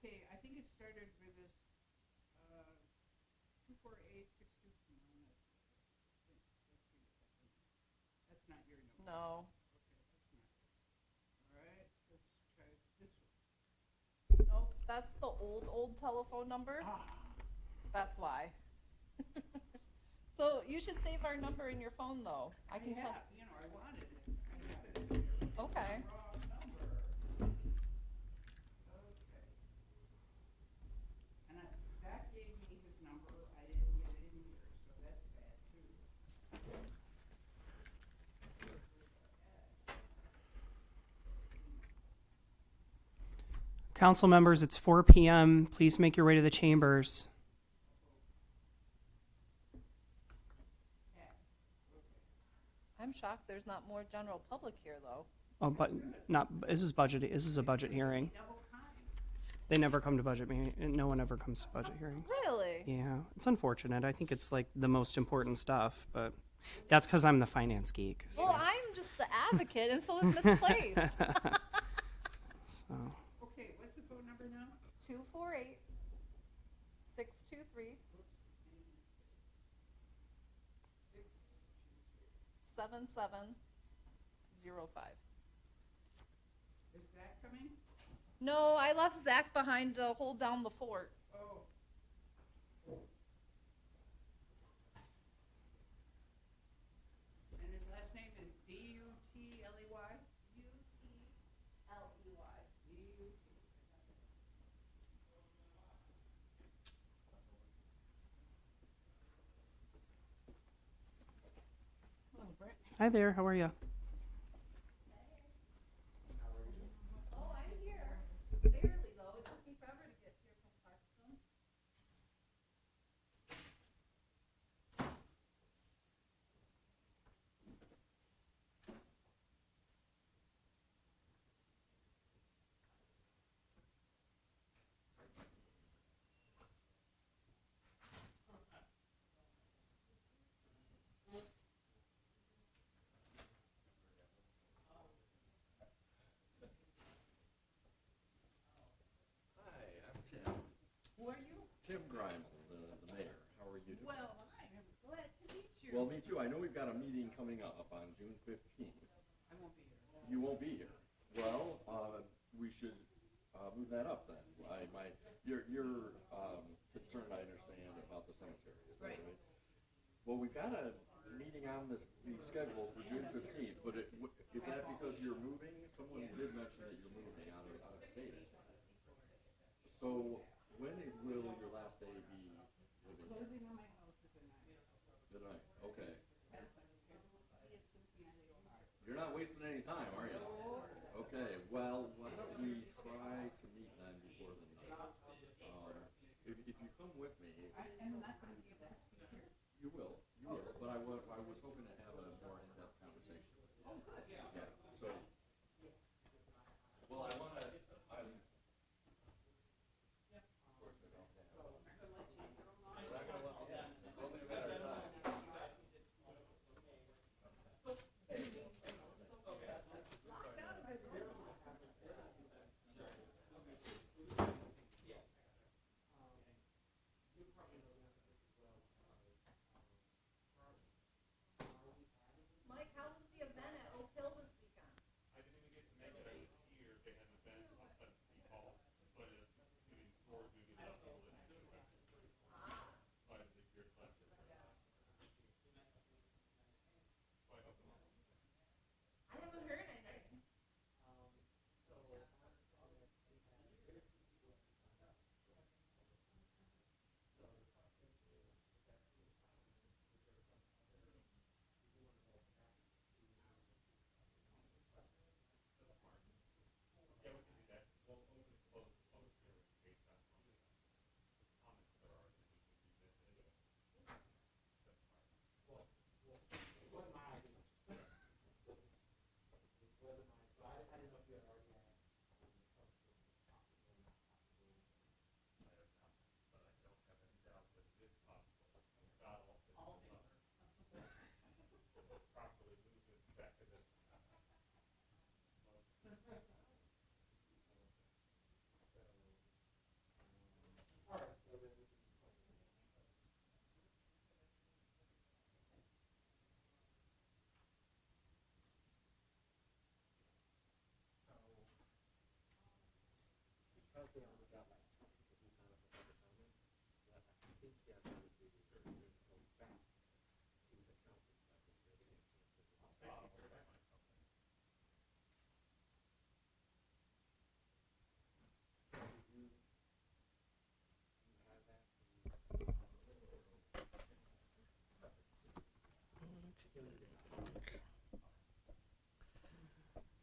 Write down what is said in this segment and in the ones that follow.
Okay, I think it started with this 248-622. That's not your number. No. Okay, that's not it. All right, let's try this one. Nope, that's the old telephone number. That's why. So you should save our number in your phone, though. I can tell. I wanted it. I have it in here. Okay. Wrong number. Okay. And Zach gave me his number. I didn't get it in here, so that's bad too. Council members, it's 4 p.m. Please make your way to the chambers. I'm shocked there's not more general public here, though. Oh, but not. This is budget. This is a budget hearing. They never come to budget meeting. No one ever comes to budget hearings. Really? Yeah, it's unfortunate. I think it's like the most important stuff, but that's because I'm the finance geek. So. Well, I'm just the advocate, and so is Miss Place. So. Okay, what's the phone number now? 248-623. 7705. Is Zach coming? No, I left Zach behind to hold down the fort. Oh. And his last name is D-U-T-L-E-Y? U-T-L-E-Y. Hi there. How are you? Oh, I'm here. Barely, though. It took me forever to get here from Parkstone. Who are you? Tim Grimal, the mayor. How are you doing? Well, I am glad to meet you. Well, me too. I know we've got a meeting coming up on June 15th. I won't be here. You won't be here. Well, we should move that up then. You're concerned, I understand, about the cemetery. Is that right? Well, we've got a meeting on the schedule for June 15th, but is that because you're moving? Someone did mention that you're moving out of state. So when will your last day be living? Closing on my house is the night. The night. Okay. You're not wasting any time, are you? Okay. Well, why don't we try to meet then before the night? If you come with me, I'm not going to be able to see here. you will. But I was hoping to have a more in-depth conversation. Oh, good. Yeah. So, well, I want to.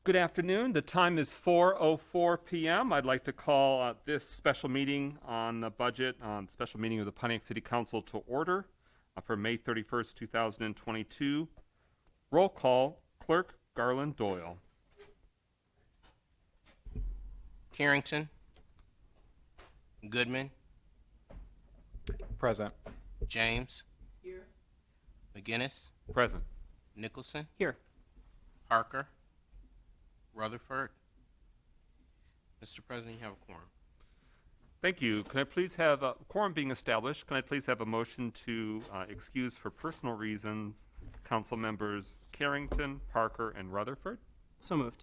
Good afternoon. The time is 4:04 p.m. I'd like to call this special meeting on the budget, special meeting of the Pontiac City Council to order for May 31st, 2022. Roll call, Clerk Garland Doyle. Carrington. Goodman. Present. James. Here. McGinnis. Present. Nicholson. Here. Parker. Rutherford. Mr. President, you have a quorum. Thank you. Can I please have a quorum being established? Can I please have a motion to excuse for personal reasons council members Carrington, Parker, and Rutherford? So moved.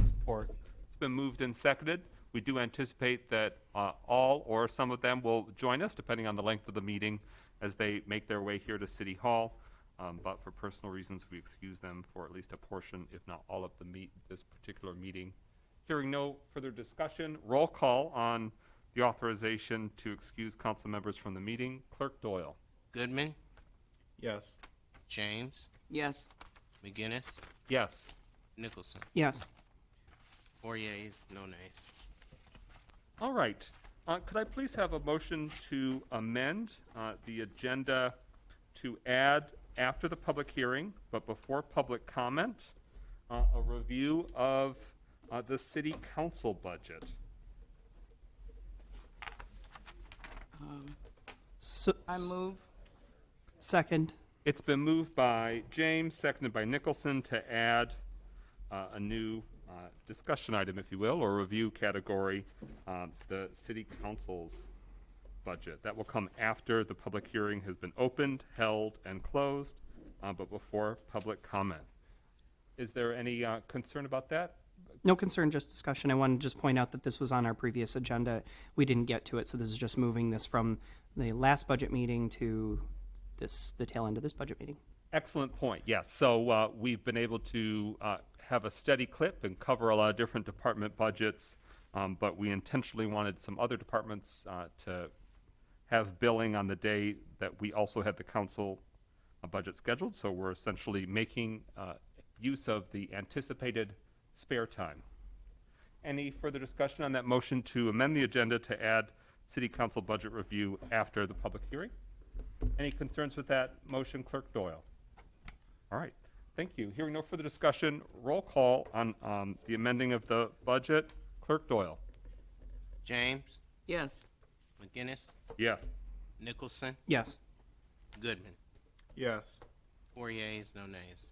Support. It's been moved and seconded. We do anticipate that all or some of them will join us, depending on the length of the meeting, as they make their way here to City Hall. But for personal reasons, we excuse them for at least a portion, if not all of this particular meeting. Hearing no further discussion, roll call on the authorization to excuse council members from the meeting. Clerk Doyle. Goodman. Yes. James. Yes. McGinnis. Yes. Nicholson. Yes. 4 yeas, no nays. All right. Could I please have a motion to amend the agenda to add, after the public hearing, but before public comment, a review of the city council budget? So, I move. second. It's been moved by James, seconded by Nicholson, to add a new discussion item, if you will, or review category, the city council's budget. That will come after the public hearing has been opened, held, and closed, but before public comment. Is there any concern about that? No concern, just discussion. I wanted to just point out that this was on our previous agenda. We didn't get to it, so this is just moving this from the last budget meeting to the tail end of this budget meeting. Excellent point. Yes. So we've been able to have a steady clip and cover a lot of different department budgets, but we intentionally wanted some other departments to have billing on the day that we also had the council budget scheduled. So we're essentially making use of the anticipated spare time. Any further discussion on that motion to amend the agenda to add city council budget review after the public hearing? Any concerns with that motion, Clerk Doyle? All right. Thank you. Hearing no further discussion, roll call on the amending of the budget. Clerk Doyle. James. Yes. McGinnis. Yes. Nicholson. Yes. Goodman. Yes. 4 yeas, no nays.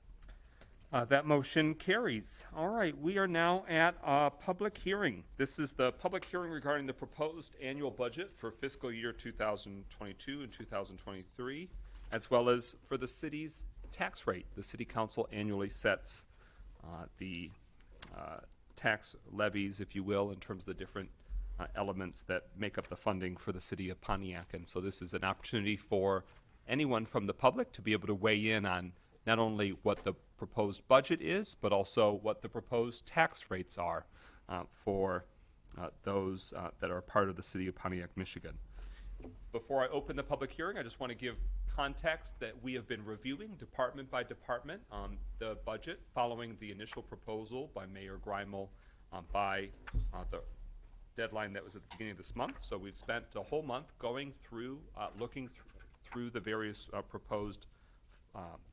That motion carries. All right, we are now at a public hearing. This is the public hearing regarding the proposed annual budget for fiscal year 2022 and 2023, as well as for the city's tax rate. The city council annually sets the tax levies, if you will, in terms of the different elements that make up the funding for the city of Pontiac. And so this is an opportunity for anyone from the public to be able to weigh in on not only what the proposed budget is, but also what the proposed tax rates are for those that are part of the city of Pontiac, Michigan. Before I open the public hearing, I just want to give context that we have been reviewing department by department the budget following the initial proposal by Mayor Greimel by the deadline that was at the beginning of this month. So we've spent a whole month going through, looking through the various proposed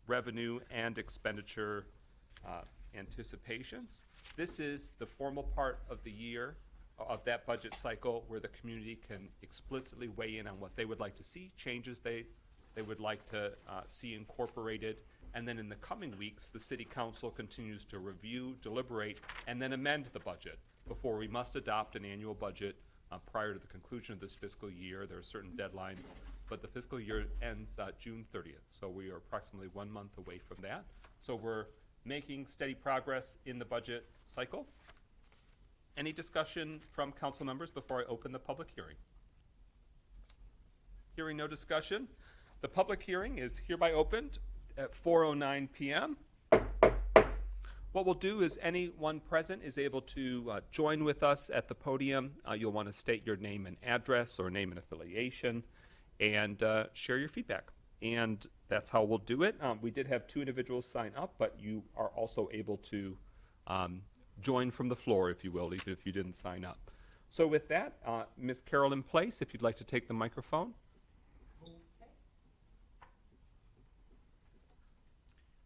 revenue and expenditure anticipations. This is the formal part of the year of that budget cycle where the community can explicitly weigh in on what they would like to see, changes they would like to see incorporated, and then in the coming weeks, the city council continues to review, deliberate, and then amend the budget before we must adopt an annual budget prior to the conclusion of this fiscal year. There are certain deadlines, but the fiscal year ends June 30th, so we are approximately 1 month away from that. So we're making steady progress in the budget cycle. Any discussion from council members before I open the public hearing? Hearing no discussion, the public hearing is hereby opened at 4:09 p.m. What we'll do is anyone present is able to join with us at the podium. You'll want to state your name and address or name and affiliation and share your feedback. And that's how we'll do it. We did have 2 individuals sign up, but you are also able to join from the floor, if you will, even if you didn't sign up. So with that, Ms. Carolyn Place, if you'd like to take the microphone.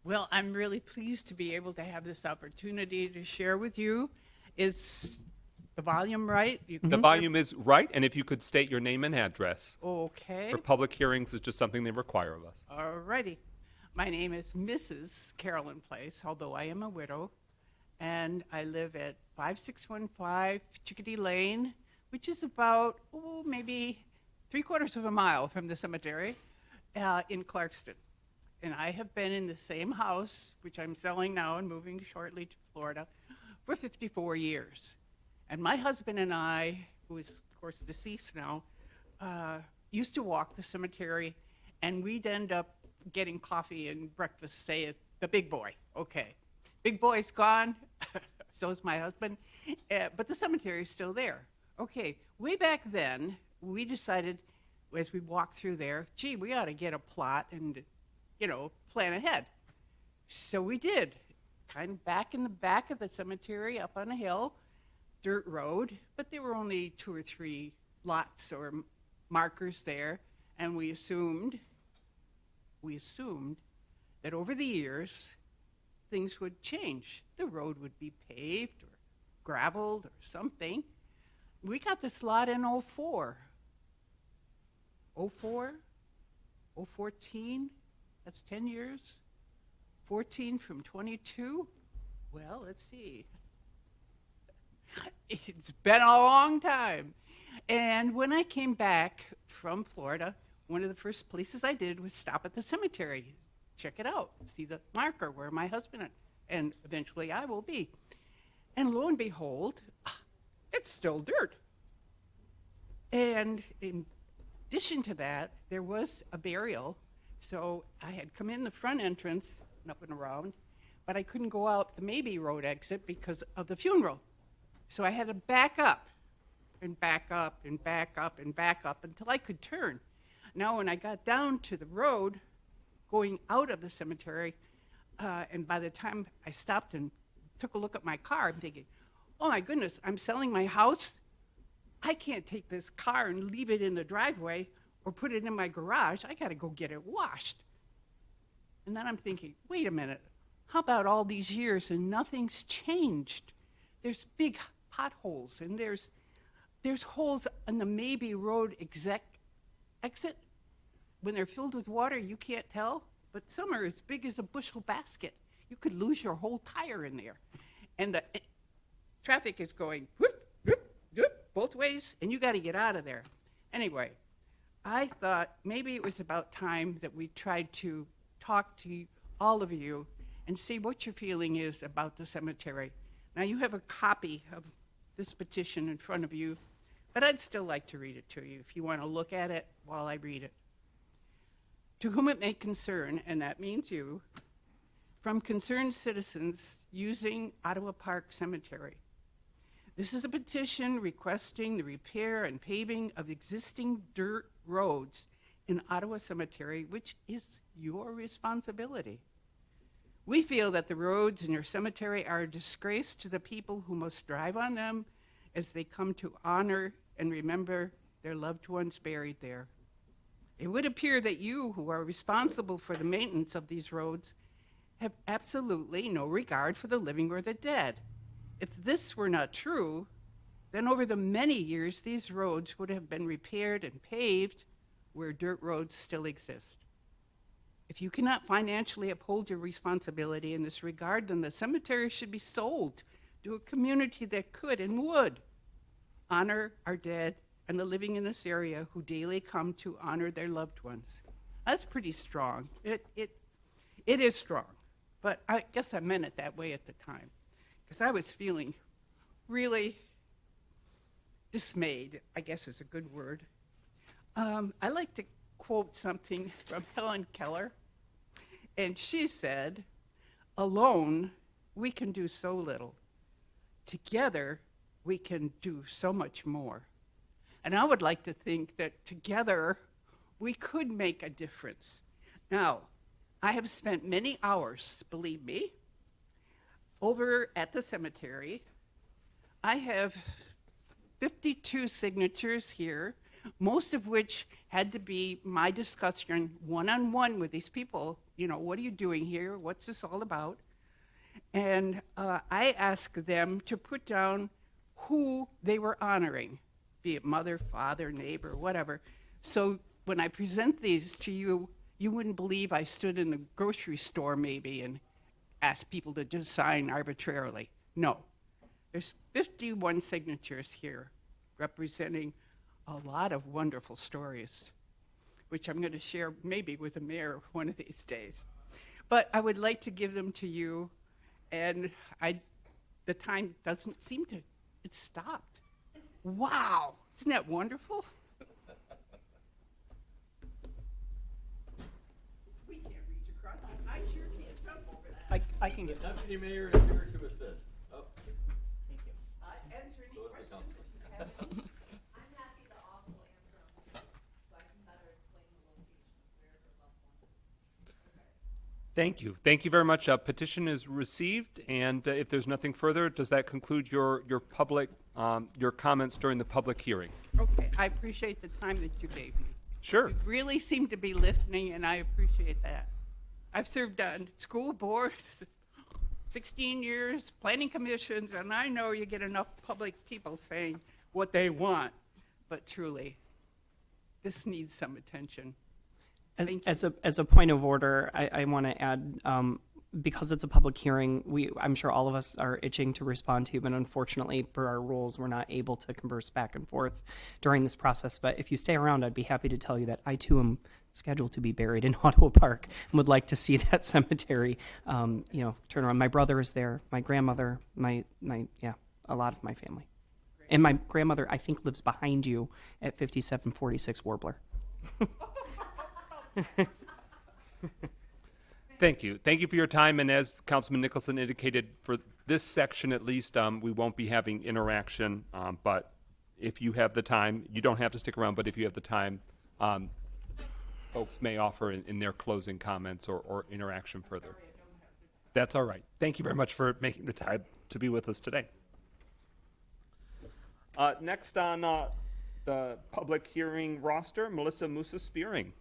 Well, I'm really pleased to be able to have this opportunity to share with you. Is the volume right? You The can- volume is right, and if you could state your name and address. Okay. For public hearings, it's just something they require of us. Alrighty. My name is Mrs. Carolyn Place, although I am a widow, and I live at 5615 Chickadee Lane, which is about, maybe 3/4 of a mile from the cemetery in Clarkston. And I have been in the same house, which I'm selling now and moving shortly to Florida, for 54 years. And my husband and I, who is, of course, deceased now, used to walk the cemetery, and we'd end up getting coffee and breakfast, say, at the Big Boy. Okay. Big Boy's gone, so is my husband, but the cemetery is still there. Okay, way back then, we decided, as we walked through there, gee, we ought to get a plot and, plan ahead. So we did, kind of back in the back of the cemetery, up on a hill, dirt road, but there were only 2 or 3 lots or markers there, and we assumed that over the years, things would change. The road would be paved or graveled or something. We got this lot in 04. 04? 014? That's 10 years. 14 from 22? Well, let's see. It's been a long time. And when I came back from Florida, one of the first places I did was stop at the cemetery, check it out, see the marker where my husband and eventually I will be. And lo and behold, it's still dirt. And in addition to that, there was a burial. So I had come in the front entrance and up and around, but I couldn't go out the Maybe Road exit because of the funeral. So I had to back up and back up and back up and back up until I could turn. Now, when I got down to the road going out of the cemetery, and by the time I stopped and took a look at my car, I'm thinking, oh my goodness, I'm selling my house. I can't take this car and leave it in the driveway or put it in my garage. I got to go get it washed. And then I'm thinking, wait a minute, how about all these years and nothing's changed? There's big potholes, and there's holes on the Maybe Road exit. When they're filled with water, you can't tell, but some are as big as a bushel basket. You could lose your whole tire in there. And the traffic is going whoop, whoop, whoop, both ways, and you got to get out of there. Anyway, I thought maybe it was about time that we tried to talk to all of you and see what your feeling is about the cemetery. Now, you have a copy of this petition in front of you, but I'd still like to read it to you if you want to look at it while I read it. To whom it may concern, and that means you, from concerned citizens using Ottawa Park Cemetery. This is a petition requesting the repair and paving of existing dirt roads in Ottawa Cemetery, which is your responsibility. We feel that the roads in your cemetery are a disgrace to the people who must drive on them as they come to honor and remember their loved ones buried there. It would appear that you, who are responsible for the maintenance of these roads, have absolutely no regard for the living or the dead. If this were not true, then over the many years, these roads would have been repaired and paved where dirt roads still exist. If you cannot financially uphold your responsibility in this regard, then the cemetery should be sold to a community that could and would honor our dead and the living in this area who daily come to honor their loved ones. That's pretty strong. It is strong, but I guess I meant it that way at the time because I was feeling really dismayed, I guess is a good word. I like to quote something from Helen Keller, and she said, "Alone, we can do so little. Together, we can do so much more." And I would like to think that together, we could make a difference. Now, I have spent many hours, believe me, over at the cemetery, I have 52 signatures here, most of which had to be my discussion one-on-one with these people. You know, what are you doing here? What's this all about? And I asked them to put down who they were honoring, be it mother, father, neighbor, whatever. So when I present these to you, you wouldn't believe I stood in the grocery store maybe and asked people to just sign arbitrarily. No. There's 51 signatures here representing a lot of wonderful stories, which I'm going to share maybe with the mayor one of these days. But I would like to give them to you, and the time doesn't seem to, it stopped. Wow, isn't that wonderful? We can't reach across it. I sure can't jump over that. I can get Deputy Mayor is here to assist. Oh, Thank you. Answer any so is the questions council. that you have. I'm happy to also answer them too, so I can better explain the location of where her loved one is. Thank you. Thank you very much. Petition is received, and if there's nothing further, does that conclude your public, your comments during the public hearing? Okay, I appreciate the time that you gave me. Sure. You really seem to be listening, and I appreciate that. I've served on school boards, 16 years, planning commissions, and I know you get enough public people saying what they want, but truly, this needs some attention. Thank you. As a point of order, I want to add, because it's a public hearing, I'm sure all of us are itching to respond to you, but unfortunately, per our rules, we're not able to converse back and forth during this process. But if you stay around, I'd be happy to tell you that I too am scheduled to be buried in Ottawa Park and would like to see that cemetery, turn around. My brother is there, my grandmother, a lot of my family. And my grandmother, I think, lives behind you at 5746 Warbler. Thank you. Thank you for your time. And as Councilman Nicholson indicated, for this section at least, we won't be having interaction. But if you have the time, you don't have to stick around, but if you have the time, folks may offer in their closing comments or interaction further. That's all right. Thank you very much for making the time to be with us today. Next on the public hearing roster, Melissa Musa-Spearing.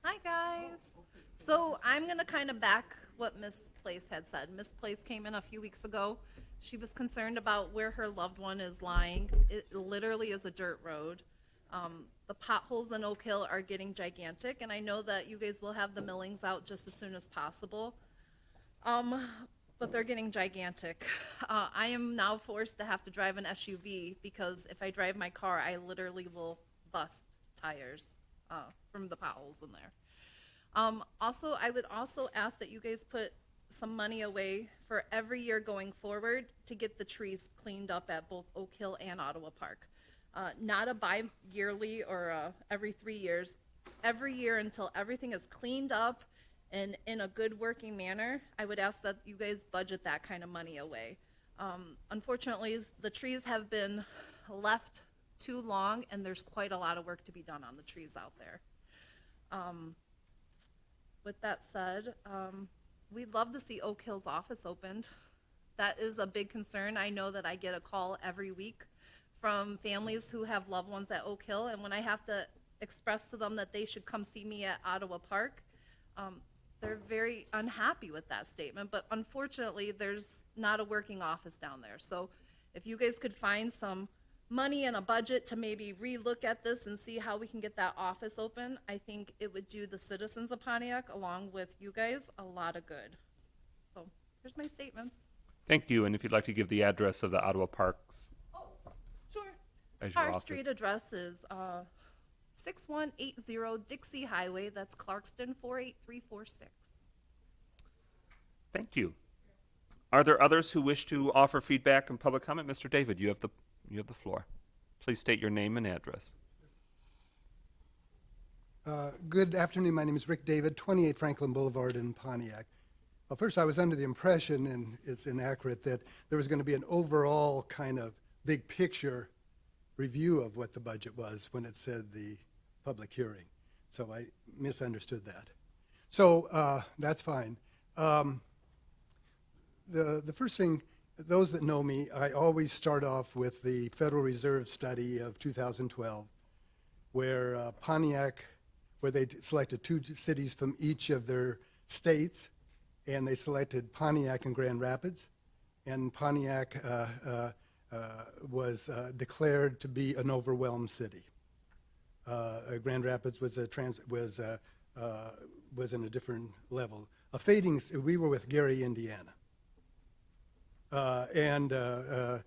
Hi, guys. So I'm going to kind of back what Miss Place had said. Miss Place came in a few weeks ago. She was concerned about where her loved one is lying. It literally is a dirt road. The potholes in Oak Hill are getting gigantic, and I know that you guys will have the millings out just as soon as possible. But they're getting gigantic. I am now forced to have to drive an SUV because if I drive my car, I literally will bust tires from the potholes in there. Also, I would also ask that you guys put some money away for every year going forward to get the trees cleaned up at both Oak Hill and Ottawa Park. Not a bi-yearly or every 3 years. Every year until everything is cleaned up and in a good working manner, I would ask that you guys budget that kind of money away. Unfortunately, the trees have been left too long, and there's quite a lot of work to be done on the trees out there. With that said, we'd love to see Oak Hill's office opened. That is a big concern. I know that I get a call every week from families who have loved ones at Oak Hill, and when I have to express to them that they should come see me at Ottawa Park, they're very unhappy with that statement, but unfortunately, there's not a working office down there. So if you guys could find some money and a budget to maybe relook at this and see how we can get that office open, I think it would do the citizens of Pontiac, along with you guys, a lot of good. So here's my statements. Thank you. And if you'd like to give the address of the Ottawa Parks Oh, sure. as your Our office. street address is 6180 Dixie Highway. That's Clarkston 48346. Thank you. Are there others who wish to offer feedback and public comment? Mr. David, you have the floor. Please state your name and address. Good afternoon. My name is Rick David, 28 Franklin Boulevard in Pontiac. Well, first, I was under the impression, and it's inaccurate, that there was going to be an overall kind of big picture review of what the budget was when it said the public hearing. So I misunderstood that. So that's fine. the first thing, those that know me, I always start off with the Federal Reserve study of 2012, where Pontiac, where they selected 2 cities from each of their states, and they selected Pontiac and Grand Rapids, and Pontiac was declared to be an overwhelmed city. Grand Rapids was in a different level. We were with Gary, Indiana, and a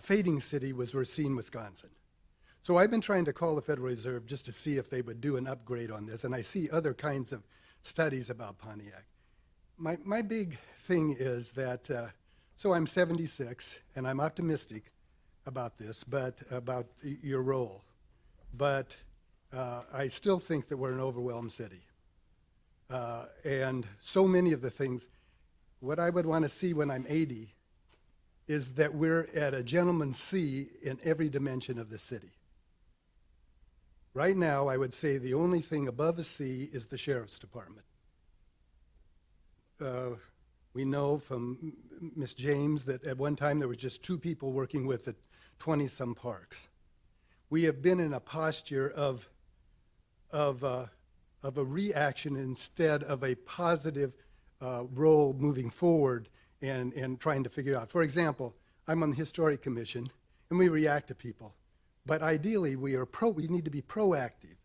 fading city was Racine, Wisconsin. So I've been trying to call the Federal Reserve just to see if they would do an upgrade on this, and I see other kinds of studies about Pontiac. My big thing is that, so I'm 76, and I'm optimistic about this, but about your role. But I still think that we're an overwhelmed city. And so many of the things, what I would want to see when I'm 80 is that we're at a gentleman's C in every dimension of the city. Right now, I would say the only thing above a C is the Sheriff's Department. We know from Ms. James that at one time there were just 2 people working with the 20-some parks. We have been in a posture of a reaction instead of a positive role moving forward and trying to figure it out. For example, I'm on the Historic Commission, and we react to people. But ideally, we need to be proactive.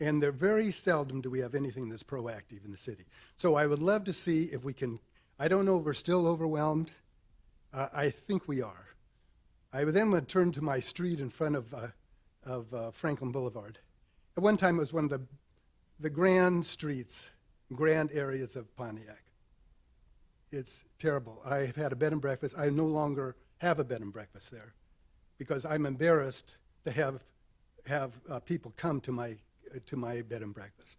And very seldom do we have anything that's proactive in the city. So I would love to see if we can, I don't know if we're still overwhelmed. I think we are. I then would turn to my street in front of Franklin Boulevard. At one time, it was one of the grand streets, grand areas of Pontiac. It's terrible. I've had a bed and breakfast. I no longer have a bed and breakfast there because I'm embarrassed to have people come to my bed and breakfast.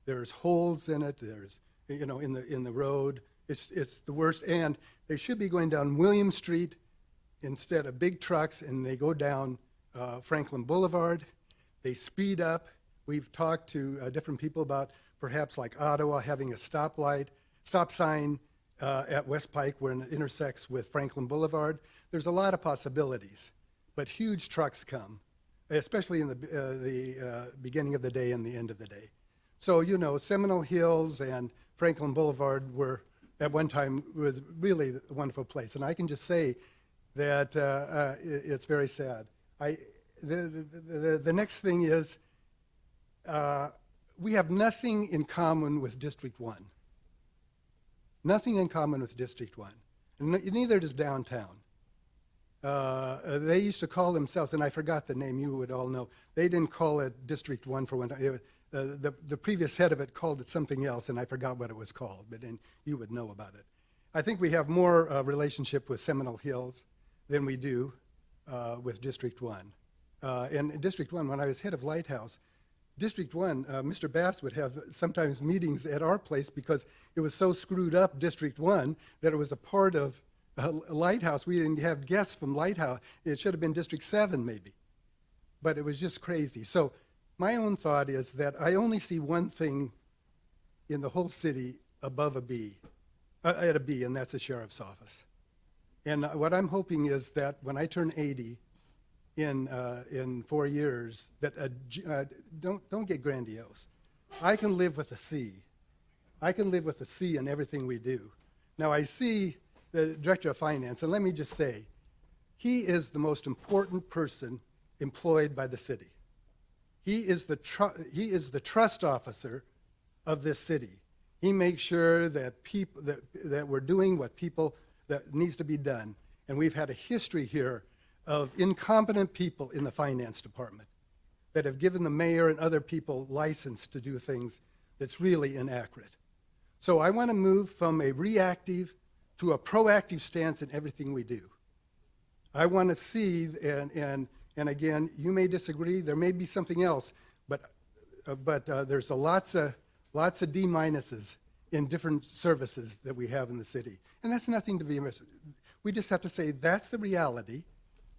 There's holes in it. There's, in the road. It's the worst. And they should be going down William Street instead of big trucks, and they go down Franklin Boulevard. They speed up. We've talked to different people about perhaps like Ottawa having a stop sign at West Pike where it intersects with Franklin Boulevard. There's a lot of possibilities, but huge trucks come, especially in the beginning of the day and the end of the day. So, Seminole Hills and Franklin Boulevard were at one time was really a wonderful place. And I can just say that it's very sad. The next thing is we have nothing in common with District 1. Nothing in common with District 1. And neither does downtown. They used to call themselves, and I forgot the name, you would all know, they didn't call it District 1 for one time. The previous head of it called it something else, and I forgot what it was called, but then you would know about it. I think we have more relationship with Seminole Hills than we do with District 1. And in District 1, when I was head of Lighthouse, District 1, Mr. Bass would have sometimes meetings at our place because it was so screwed up, District 1, that it was a part of Lighthouse. We didn't have guests from Lighthouse. It should have been District 7 maybe. But it was just crazy. So my own thought is that I only see one thing in the whole city above a B, at a B, and that's the sheriff's office. And what I'm hoping is that when I turn 80 in 4 years, that don't get grandiose. I can live with a C. I can live with a C in everything we do. Now I see the Director of Finance, and let me just say, he is the most important person employed by the city. He is the trust officer of this city. He makes sure that people that we're doing what that needs to be done. And we've had a history here of incompetent people in the finance department that have given the mayor and other people license to do things that's really inaccurate. So I want to move from a reactive to a proactive stance in everything we do. I want to see, and again, you may disagree, there may be something else, but there's lots of D minuses in different services that we have in the city. And that's nothing to be missed. We just have to say that's the reality.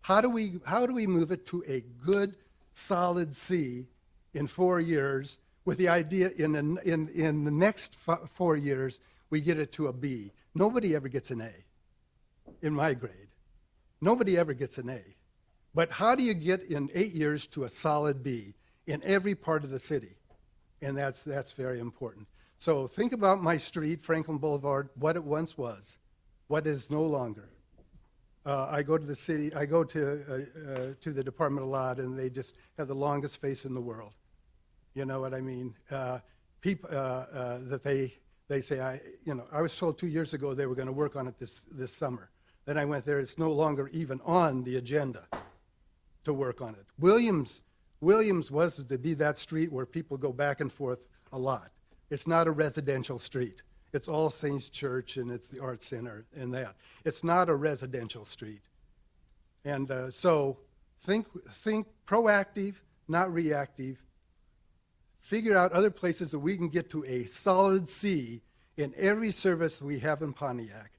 How do we move it to a good, solid C in 4 years with the idea in the next 4 years we get it to a B? Nobody ever gets an A in my grade. Nobody ever gets an A. But how do you get in 8 years to a solid B in every part of the city? And that's very important. So think about my street, Franklin Boulevard, what it once was, what is no longer. I go to the city, I go to the department a lot, and they just have the longest face in the world. You know what I mean? People that they say, I was told 2 years ago they were going to work on it this summer. Then I went there, it's no longer even on the agenda to work on it. Williams was to be that street where people go back and forth a lot. It's not a residential street. It's All Saints Church and it's the Art Center and that. It's not a residential street. And so think proactive, not reactive. Figure out other places that we can get to a solid C in every service we have in Pontiac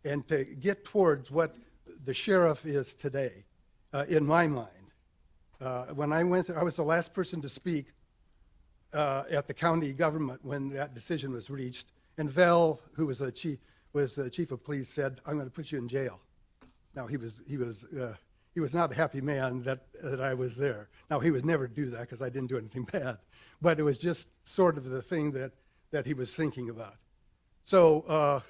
and to get towards what the sheriff is today, in my mind. When I went there, I was the last person to speak at the county government when that decision was reached. And Vel, who was the chief of police, said, "I'm going to put you in jail." Now he was not a happy man that I was there. Now he would never do that because I didn't do anything bad, but it was just sort of the thing that he was thinking about. So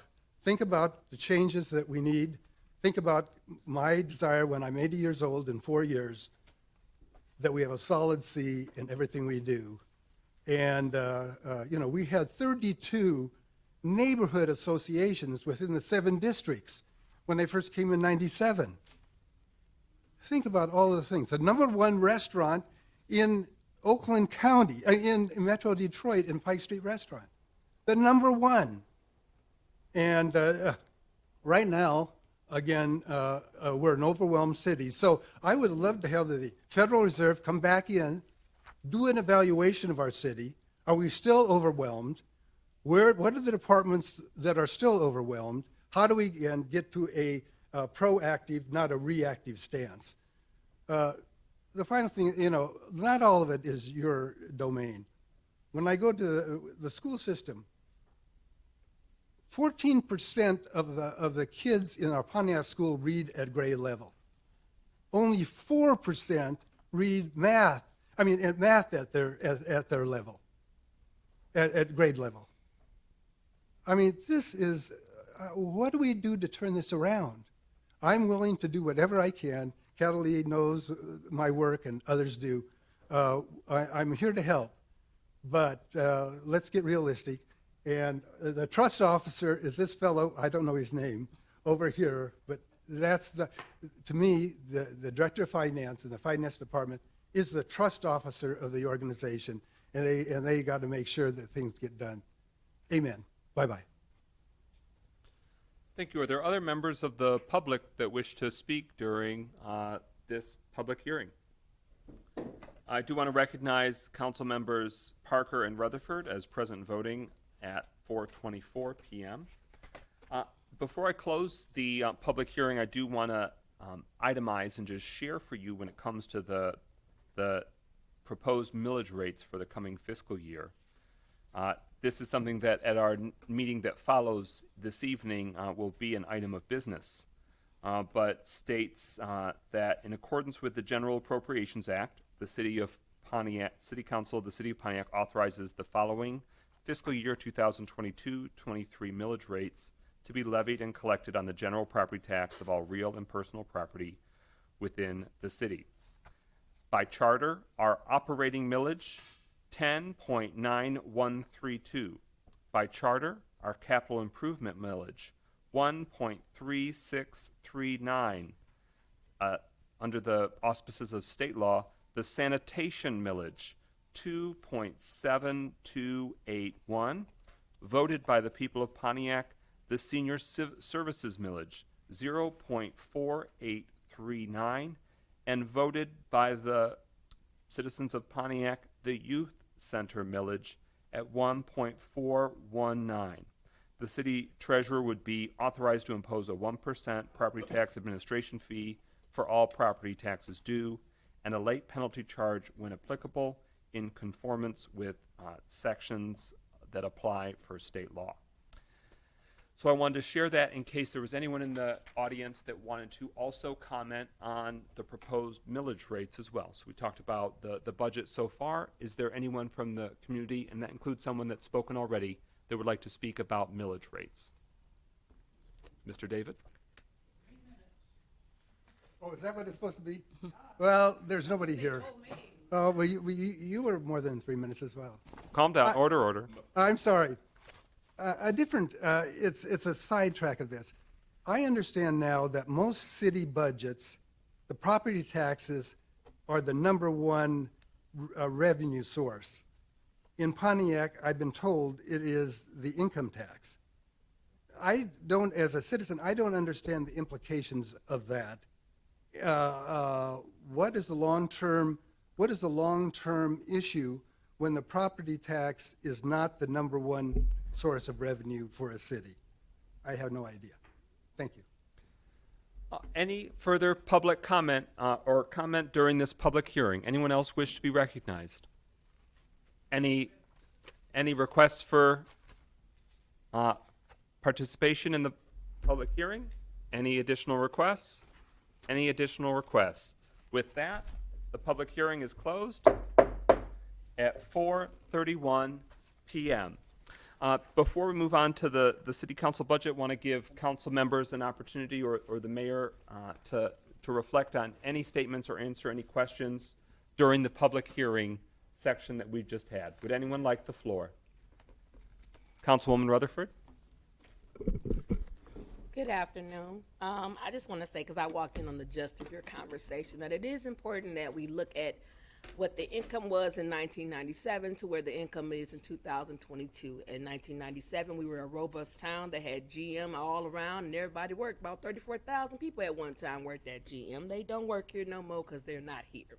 think about the changes that we need. Think about my desire when I'm 80 years old in 4 years that we have a solid C in everything we do. And, we had 32 neighborhood associations within the 7 districts when they first came in 97. Think about all of the things. The #1 restaurant in Oakland County, in Metro Detroit, in Pike Street Restaurant. The #1. And right now, again, we're an overwhelmed city. So I would love to have the Federal Reserve come back in, do an evaluation of our city. Are we still overwhelmed? What are the departments that are still overwhelmed? How do we get to a proactive, not a reactive stance? The final thing, not all of it is your domain. When I go to the school system, 14% of the kids in our Pontiac school read at grade level. Only 4% read math. Math at their level, at grade level. This is, what do we do to turn this around? I'm willing to do whatever I can. Catalina knows my work and others do. I'm here to help, but let's get realistic. And the trust officer is this fellow, I don't know his name, over here, but that's to me, the director of finance in the finance department is the trust officer of the organization, and they got to make sure that things get done. Amen. Bye-bye. Thank you. Are there other members of the public that wish to speak during this public hearing? I do want to recognize council members Parker and Rutherford as present voting at 4:24 p.m. Before I close the public hearing, I do want to itemize and just share for you when it comes to the proposed millage rates for the coming fiscal year. This is something that at our meeting that follows this evening will be an item of business, but states that in accordance with the General Appropriations Act, the City Council of the City of Pontiac authorizes the following fiscal year 2022-23 millage rates to be levied and collected on the general property tax of all real and personal property within the city. By charter, our operating millage, 10.9132. By charter, our capital improvement millage, 1.3639. Under the auspices of state law, the sanitation millage, 2.7281. Voted by the people of Pontiac, the senior services millage, 0.4839. And voted by the citizens of Pontiac, the youth center millage at 1.419. The city treasurer would be authorized to impose a 1% property tax administration fee for all property taxes due and a late penalty charge when applicable in conformance with sections that apply for state law. So I wanted to share that in case there was anyone in the audience that wanted to also comment on the proposed millage rates as well. So we talked about the budget so far. Is there anyone from the community, and that includes someone that's spoken already, that would like to speak about millage rates? Mr. David? Oh, is that what it's supposed to be? Well, there's nobody here. Oh, well, you were more than 3 minutes as well. Calm down. Order. I'm sorry. It's a sidetrack of this. I understand now that most city budgets, the property taxes are the number one revenue source. In Pontiac, I've been told it is the income tax. As a citizen, I don't understand the implications of that. What is the long-term issue when the property tax is not the number one source of revenue for a city? I have no idea. Thank you. Any further public comment or comment during this public hearing? Anyone else wish to be recognized? Any requests for participation in the public hearing? Any additional requests? Any additional requests? With that, the public hearing is closed at 4:31 p.m. Before we move on to the city council budget, I want to give council members an opportunity or the mayor to reflect on any statements or answer any questions during the public hearing section that we've just had. Would anyone like the floor? Councilwoman Rutherford? Good afternoon. I just want to say, because I walked in on the gist of your conversation, that it is important that we look at what the income was in 1997 to where the income is in 2022. In 1997, we were a robust town that had GM all around, and everybody worked. About 34,000 people at one time worked at GM. They don't work here no more because they're not here.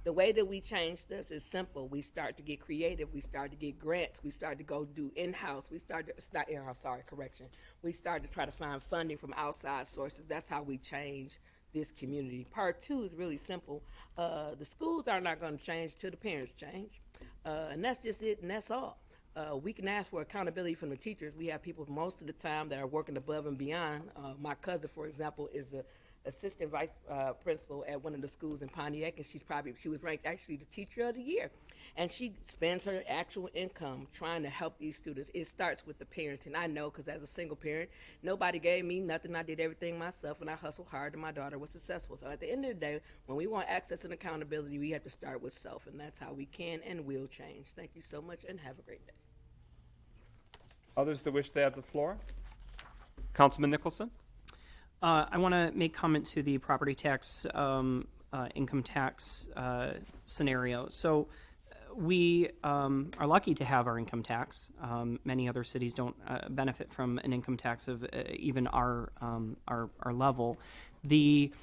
The way that we change stuff is simple. We start to get creative. We start to get grants. We start to go do in-house. We start to try to find funding from outside sources. That's how we change this community. Part two is really simple. The schools are not going to change till the parents change. And that's just it, and that's all. We can ask for accountability from the teachers. We have people most of the time that are working above and beyond. My cousin, for example, is the assistant vice principal at one of the schools in Pontiac, and she was ranked actually the teacher of the year. And she spends her actual income trying to help these students. It starts with the parenting. I know, because as a single parent, nobody gave me nothing. I did everything myself, and I hustled hard, and my daughter was successful. So at the end of the day, when we want access and accountability, we have to start with self, and that's how we can and will change. Thank you so much, and have a great day. Others that wish to have the floor? Councilman Nicholson? I want to make comment to the property tax, income tax scenario. So we are lucky to have our income tax. Many other cities don't benefit from an income tax of even our level. The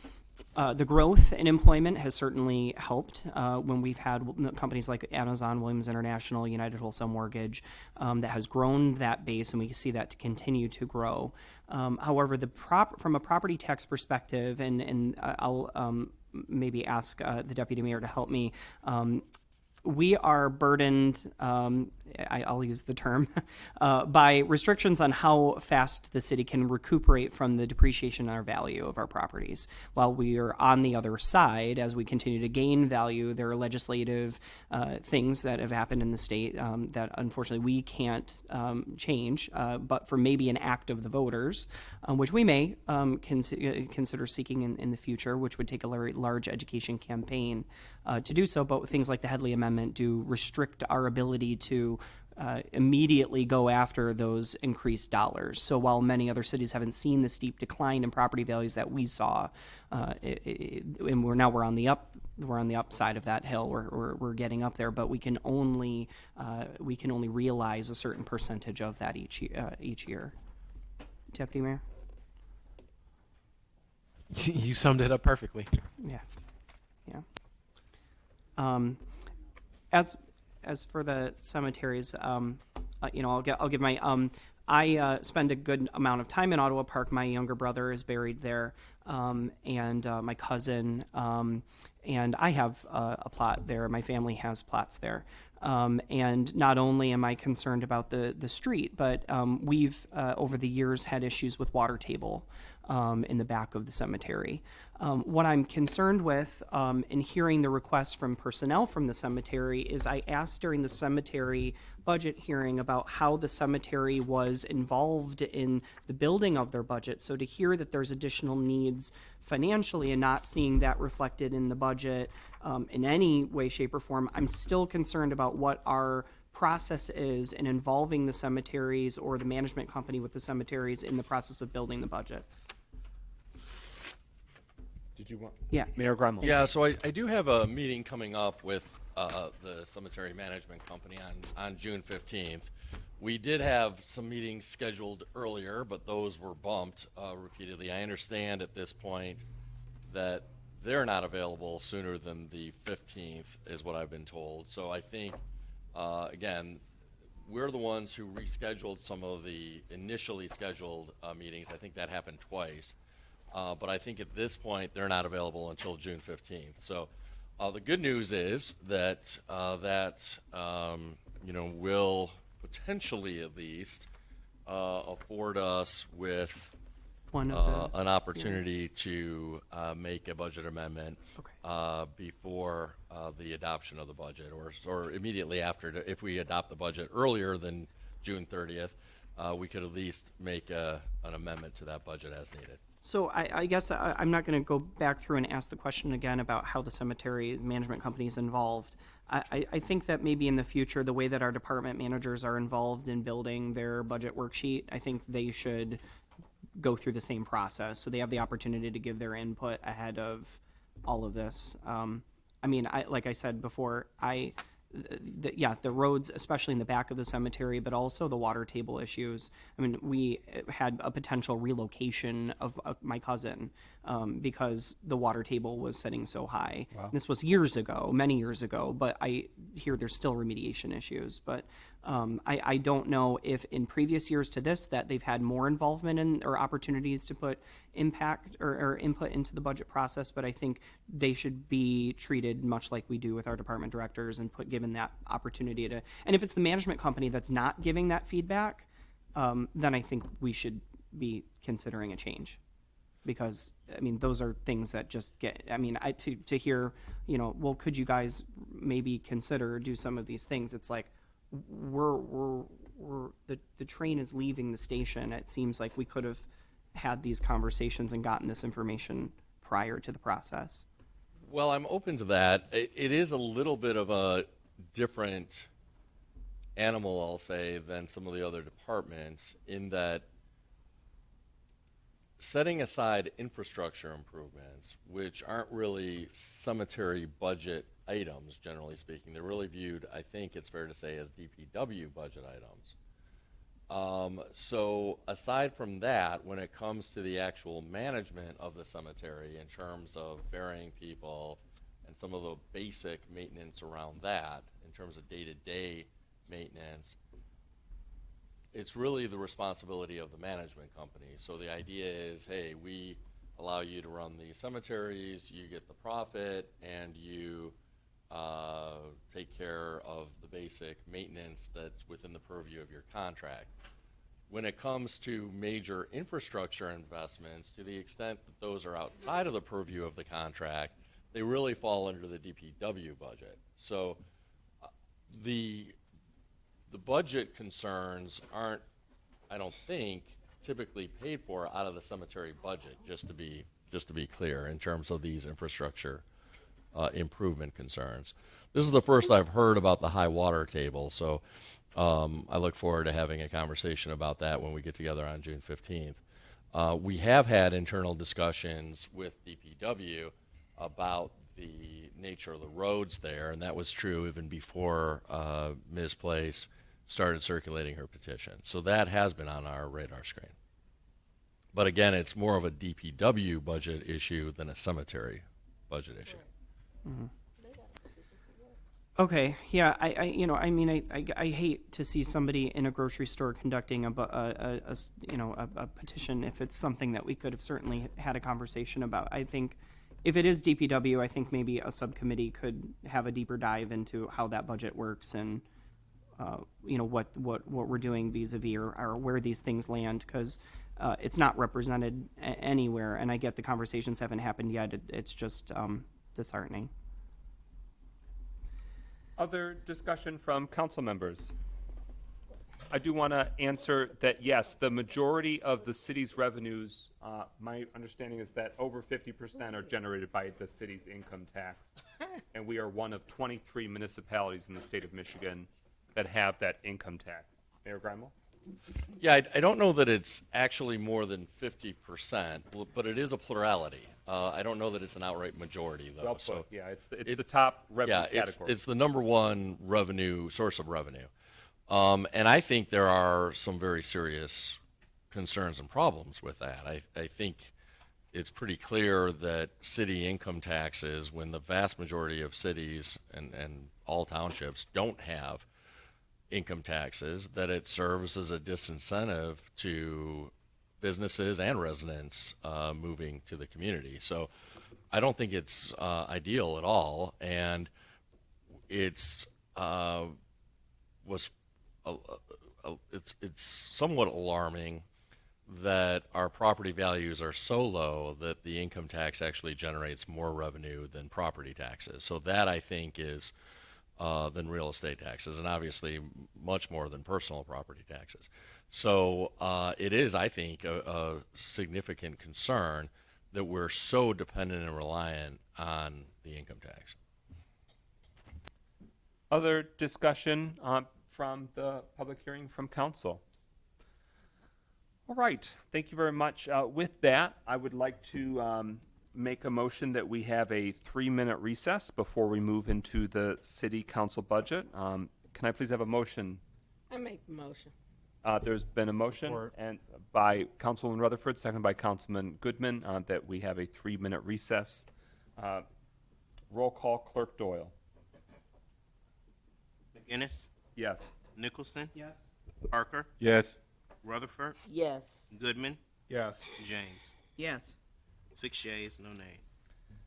growth in employment has certainly helped when we've had companies like Amazon, Williams International, United Wholesale Mortgage that has grown that base, and we see that to continue to grow. However, from a property tax perspective, and I'll maybe ask the deputy mayor to help me. We are burdened, I'll use the term, by restrictions on how fast the city can recuperate from the depreciation in our value of our properties. While we are on the other side, as we continue to gain value, there are legislative things that have happened in the state that unfortunately we can't change, but for maybe an act of the voters, which we may consider seeking in the future, which would take a large education campaign to do so, but things like the Headley Amendment do restrict our ability to immediately go after those increased dollars. So while many other cities haven't seen the steep decline in property values that we saw, and we're on the upside of that hill. We're getting up there, but we can only realize a certain percentage of that each year. Deputy Mayor. You summed it up perfectly. Yeah. As for the cemeteries, I'll give my. I spend a good amount of time in Ottawa Park. My younger brother is buried there, and my cousin, and I have a plot there. My family has plots there. And not only am I concerned about the street, but we've over the years had issues with water table in the back of the cemetery. What I'm concerned with in hearing the requests from personnel from the cemetery is I asked during the cemetery budget hearing about how the cemetery was involved in the building of their budget. So to hear that there's additional needs financially and not seeing that reflected in the budget in any way, shape, or form, I'm still concerned about what our process is in involving the cemeteries or the management company with the cemeteries in the process of building the budget. Did you want? Yeah. Mayor Grunlow. Yeah, so I do have a meeting coming up with the cemetery management company on June 15th. We did have some meetings scheduled earlier, but those were bumped repeatedly. I understand at this point that they're not available sooner than the 15th is what I've been told. So I think, again, we're the ones who rescheduled some of the initially scheduled meetings. I think that happened twice. But I think at this point, they're not available until June 15th. So the good news is that will potentially at least afford us with One of the, an opportunity to make a budget amendment before the adoption of the budget, or immediately after. If we adopt the budget earlier than June 30th, we could at least make an amendment to that budget as needed. So I guess I'm not going to go back through and ask the question again about how the cemetery management company is involved. I think that maybe in the future, the way that our department managers are involved in building their budget worksheet, I think they should go through the same process. So they have the opportunity to give their input ahead of all of this. I mean, like I said before, the roads, especially in the back of the cemetery, but also the water table issues. I mean, we had a potential relocation of my cousin because the water table was sitting so high. Wow. This was years ago, many years ago, but I hear there's still remediation issues. But I don't know if in previous years to this that they've had more involvement in or opportunities to put impact or input into the budget process, but I think they should be treated much like we do with our department directors and given that opportunity to, and if it's the management company that's not giving that feedback, then I think we should be considering a change. Because, I mean, those are things that just get, I mean, to hear, well, could you guys maybe consider do some of these things? It's like, the train is leaving the station. It seems like we could have had these conversations and gotten this information prior to the process. Well, I'm open to that. It is a little bit of a different animal, I'll say, than some of the other departments in that setting aside infrastructure improvements, which aren't really cemetery budget items, generally speaking, they're really viewed, I think it's fair to say, as DPW budget items. So aside from that, when it comes to the actual management of the cemetery in terms of burying people and some of the basic maintenance around that, in terms of day-to-day maintenance, it's really the responsibility of the management company. So the idea is, hey, we allow you to run these cemeteries, you get the profit, and you take care of the basic maintenance that's within the purview of your contract. When it comes to major infrastructure investments, to the extent that those are outside of the purview of the contract, they really fall under the DPW budget. So the budget concerns aren't, I don't think, typically paid for out of the cemetery budget, just to be clear, in terms of these infrastructure improvement concerns. This is the first I've heard about the high water table, so I look forward to having a conversation about that when we get together on June 15th. We have had internal discussions with DPW about the nature of the roads there, and that was true even before Ms. Place started circulating her petition. So that has been on our radar screen. But again, it's more of a DPW budget issue than a cemetery budget issue. Mm-hmm. Okay, yeah, I hate to see somebody in a grocery store conducting a petition if it's something that we could have certainly had a conversation about. I think if it is DPW, I think maybe a subcommittee could have a deeper dive into how that budget works and, what we're doing vis-a-vis or where these things land, because it's not represented anywhere, and I get the conversations haven't happened yet. It's just disheartening. Other discussion from council members? I do want to answer that, yes, the majority of the city's revenues, my understanding is that over 50% are generated by the city's income tax. And we are one of 23 municipalities in the state of Michigan that have that income tax. Mayor Grimo? Yeah, I don't know that it's actually more than 50%, but it is a plurality. I don't know that it's an outright majority, though. Well So, put, yeah, it's the top revenue yeah, category. it's the number one source of revenue. And I think there are some very serious concerns and problems with that. I think it's pretty clear that city income taxes, when the vast majority of cities and all townships don't have income taxes, that it serves as a disincentive to businesses and residents moving to the community. So I don't think it's ideal at all, and it's it's somewhat alarming that our property values are so low that the income tax actually generates more revenue than property taxes. So that, I think, is than real estate taxes, and obviously much more than personal property taxes. So it is, I think, a significant concern that we're so dependent and reliant on the income tax. Other discussion from the public hearing from council? All right, thank you very much. With that, I would like to make a motion that we have a 3-minute recess before we move into the city council budget. Can I please have a motion? I make the motion. There's been a motion Support. and by Councilwoman Rutherford, seconded by Councilman Goodman, that we have a 3-minute recess. Roll call, Clerk Doyle. McGinnis, Yes. Nicholson, Yes. Parker, Yes. Rutherford, Yes. Goodman, Yes. James. Yes. 6 yeas, no nays.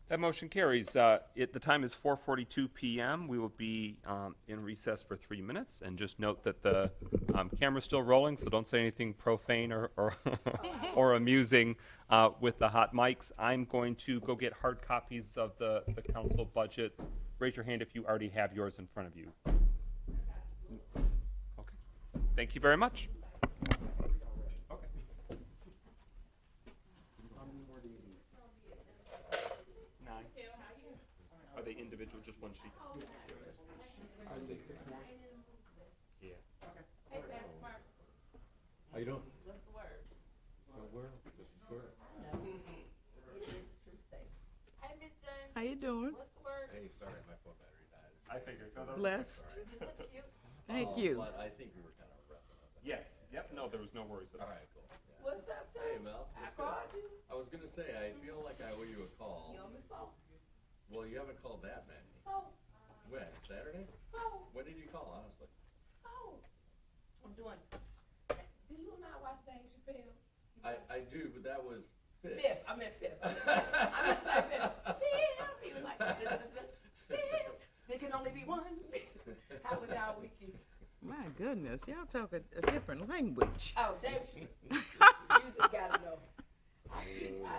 That motion carries. The time is 4:42 p.m. We will be in recess for 3 minutes. And just note that the camera's still rolling, so don't say anything profane or or amusing with the hot mics. I'm going to go get hard copies of the council budgets. Raise your hand if you already have yours in front of you. Okay. Thank you very much. Okay. Nine. Are they individual, just one sheet? Yeah. How you doing? How you doing? Hey, sorry, my phone battery died. I figured. Blessed. Thank you. But I think we were kind of wrapping up. Yes. Yep. No, there was no worries. All right, cool. Yeah. What's up, Hey, Mel. What's good? I was gonna say, I feel like I owe you a call. You owe me phone. Well, you haven't called that many. Phone. When? Saturday? Phone. When did you call, honestly? Phone. I'm doing. Do you not watch Dave Chappelle? I do, but that was fifth. Fifth. I meant fifth. I meant say fifth. Fifth. He was like, fifth. There can only be one. How was y'all weekend? My goodness, y'all talk a different language. Oh, Dave Chappelle. You just gotta know.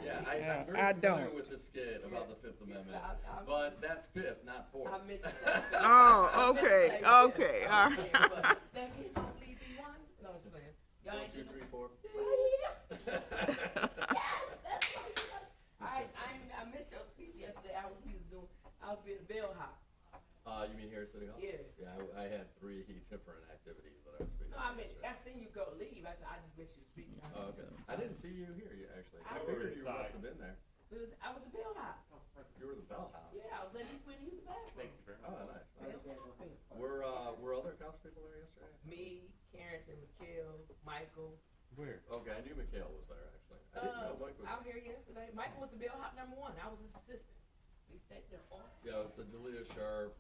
Yeah, I'm I very familiar don't. with the skit about the Fifth Amendment, I- but that's fifth, not fourth. I meant to say fifth. Oh, okay, okay, all right. But there can only be one. No, it's playing. Y'all ain't 1, 2, 3, 4. I missed your speech yesterday. I was being a bellhop. You mean here at City Hall? Yeah. Yeah, I had 3 different activities that I was speaking No, I on mean, yesterday. I seen you go leave. I said, I just missed your speech. Oh, okay. I didn't see you here, actually. I I figured was you must have been there. I was the bellhop. You were the bellhop. Yeah, I was letting people in use the bathroom. Thank you very much. Oh, nice. Were other council people there yesterday? Me, Carrington, McKell, Michael. Where? Okay, I knew Mikhail was there, actually. I didn't know Mike was Out there. here yesterday. Michael was the bellhop #1. I was his assistant. We sat there all. Yeah, it was the Delia Sharp,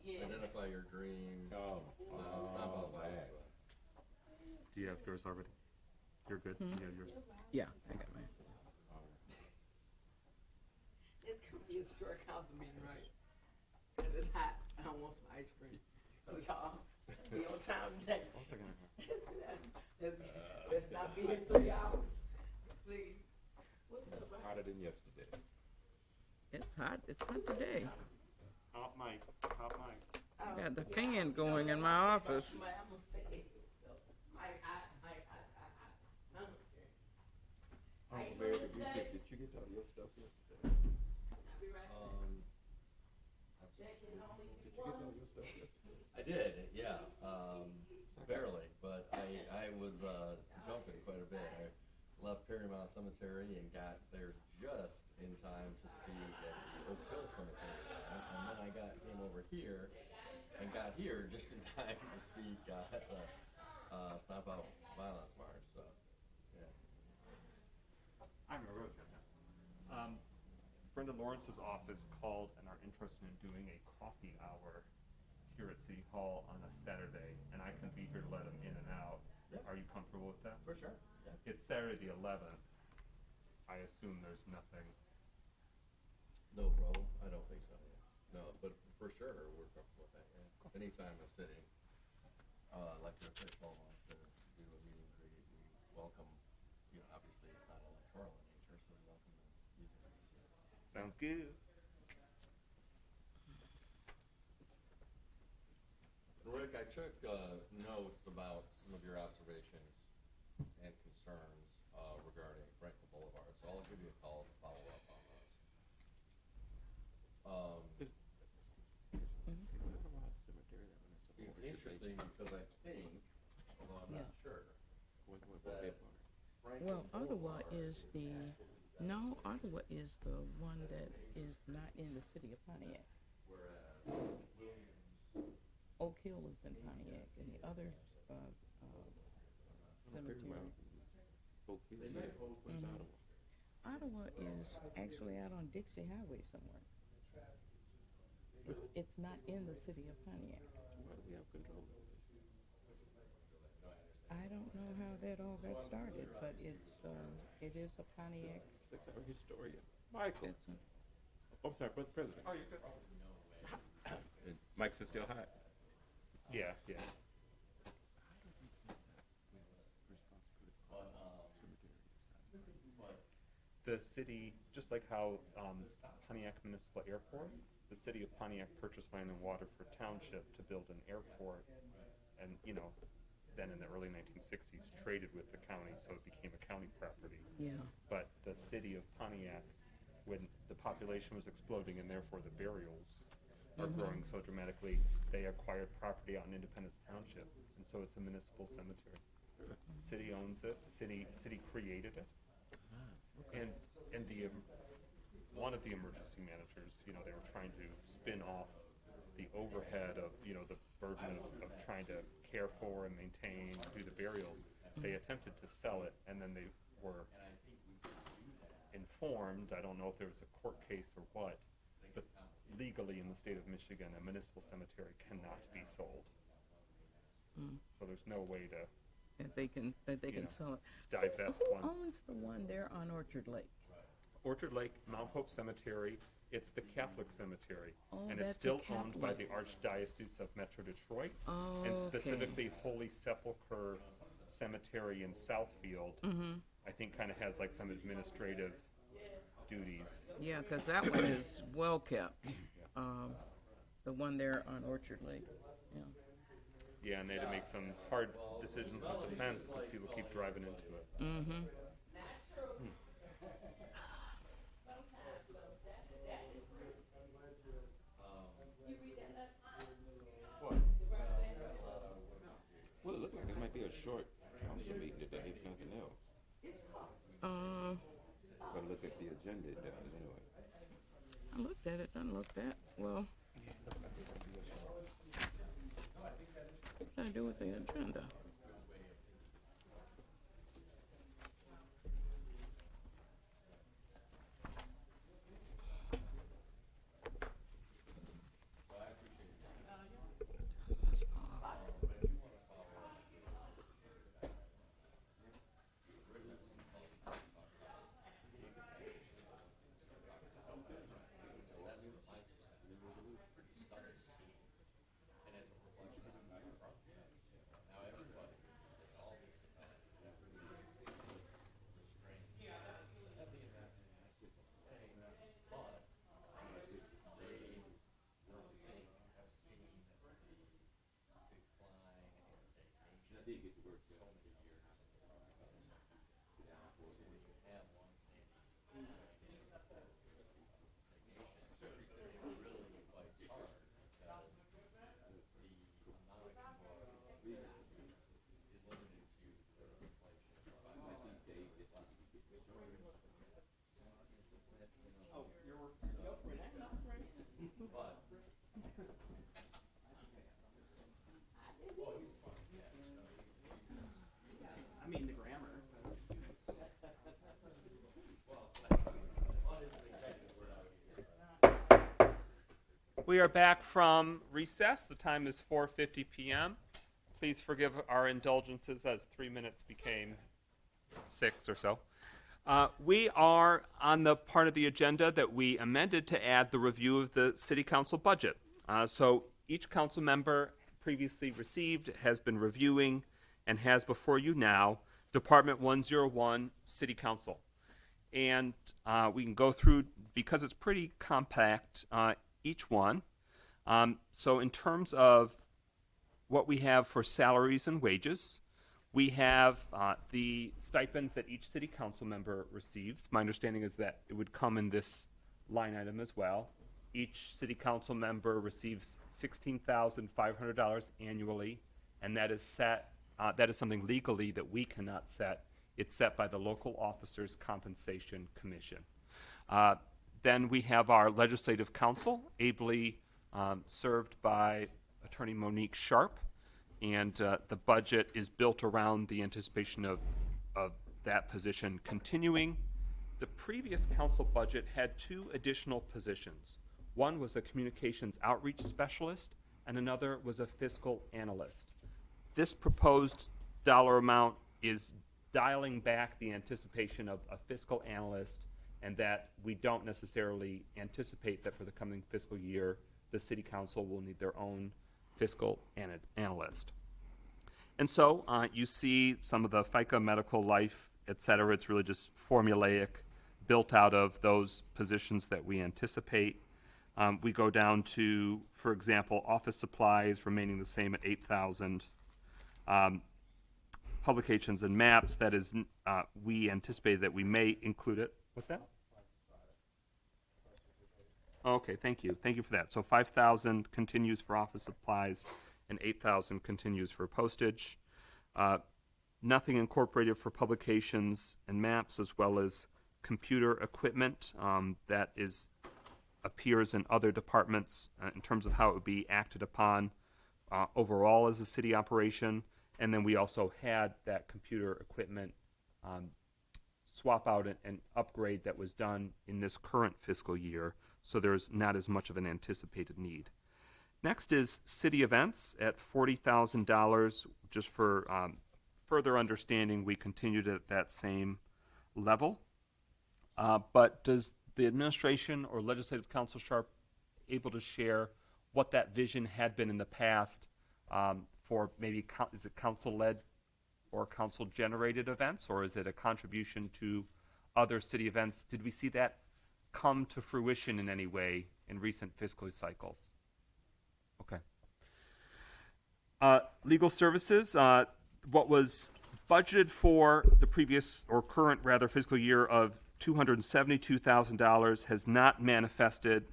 Yeah. Identify Your Dream. Oh. Stop all that. Do you have yours already? You're good. You have yours. Yeah, I got mine. It's be a short council meeting, right? Cause it's hot, and I want some ice cream. So y'all, be on time today. Let's not be here 3 hours, please. What's up, man? Hotter than yesterday. It's hot today. Hot mic, hot mic. I got the fan going in my office. I'm gonna say it. So, Larry, did you get all your stuff yesterday? I'll be right back. Did you get all your stuff yesterday? I did, yeah, barely, but I was jumping quite a bit. I left Perrymount Cemetery and got there just in time to speak at the Oak Hill Cemetery. And then I came over here and got here just in time to speak at the Stop Out Violence March, so, yeah. I remember it was Brenda Lawrence's office called and are interested in doing a coffee hour here at City Hall on a Saturday, and I can be here to let them in and out. Yeah. Are you comfortable with that? For sure, yeah. It's Saturday the 11th. I assume there's nothing. No problem, I don't think so, yeah. No, but for sure, we're comfortable with that, yeah. Anytime a city, elected official wants to do a meet and greet, we welcome, obviously it's not electoral in nature, so we welcome them using it. Sounds good. Rick, I took notes about some of your observations and concerns regarding Franklin Boulevard, so I'll give you a call to follow up on those. It's interesting because I think, although I'm not sure, that Franklin Well, Ottawa Boulevard is the, actually no, Ottawa is the one that is not in the city of Pontiac. whereas Williams, Oak Hill is in Pontiac, and the others, cemetery. Ottawa is actually out on Dixie Highway somewhere. It's not in the city of Pontiac. I don't know how that all got started, but it is a Pontiac. 6-hour historian. Michael. It's a- I'm sorry, Brother President. Oh, you're good. Mike's is still hot. Yeah, yeah. The city, just like how Pontiac Municipal Airport, the city of Pontiac purchased land and water for township to build an airport, and then in the early 1960s traded with the county, so it became a county property. Yeah. But the city of Pontiac, when the population was exploding and therefore the burials are growing so dramatically, they acquired property on Independence Township, and so it's a municipal cemetery. The city owns it. City created it, and one of the emergency managers, they were trying to spin off the overhead of the burden of trying to care for and maintain, do the burials. They attempted to sell it, and then they were informed, I don't know if there was a court case or what, but legally in the state of Michigan, a municipal cemetery cannot be sold. So there's no way to That they can sell it. divest Who one. owns the one there on Orchard Lake? Orchard Lake, Mount Hope Cemetery, it's the Catholic cemetery. Oh, And that's it's still a owned by the Catholic. Archdiocese of Metro Detroit. Oh, And okay. specifically Holy Sepulchre Cemetery in Southfield, I think kind of has like some administrative duties. Yeah, because that one is well kept. The one there on Orchard Lake. Yeah. Yeah, and they had to make some hard decisions with the fence because people keep driving into it. Mm-hmm. Well, it looked like it might be a short council meeting today, if nothing else. But look at the agenda, it does anyway. I looked at it, doesn't look that well. What did I do with the agenda? I mean, the grammar. We are back from recess. The time is 4:50 p.m. Please forgive our indulgences as 3 minutes became 6 or so. We are on the part of the agenda that we amended to add the review of the city council budget. So each council member previously received has been reviewing and has before you now Department 101 City Council. And we can go through, because it's pretty compact, each one. So in terms of what we have for salaries and wages, we have the stipends that each city council member receives. My understanding is that it would come in this line item as well. Each city council member receives $16,500 annually, and that is set. That is something legally that we cannot set. It's set by the local officers' compensation commission. Then we have our legislative council, ably served by Attorney Monique Sharp, and the budget is built around the anticipation of that position continuing. The previous council budget had 2 additional positions. One was a communications outreach specialist, and another was a fiscal analyst. This proposed dollar amount is dialing back the anticipation of a fiscal analyst, and that we don't necessarily anticipate that for the coming fiscal year, the city council will need their own fiscal analyst. And so you see some of the FICA, medical, life, et cetera. It's really just formulaic, built out of those positions that we anticipate. We go down to, for example, office supplies remaining the same at $8,000. Publications and maps, that is, we anticipated that we may include it. What's that? Okay, thank you. Thank you for that. So 5,000 continues for office supplies and 8,000 continues for postage. Nothing incorporated for publications and maps, as well as computer equipment that appears in other departments in terms of how it would be acted upon overall as a city operation. And then we also had that computer equipment swap out and upgrade that was done in this current fiscal year, so there's not as much of an anticipated need. Next is city events at $40,000. Just for further understanding, we continued at that same level. But does the administration or legislative council Sharp able to share what that vision had been in the past for maybe, is it council-led or council-generated events, or is it a contribution to other city events? Did we see that come to fruition in any way in recent fiscal cycles? Okay. Legal services, what was budgeted for the previous or current rather fiscal year of $272,000 has not manifested,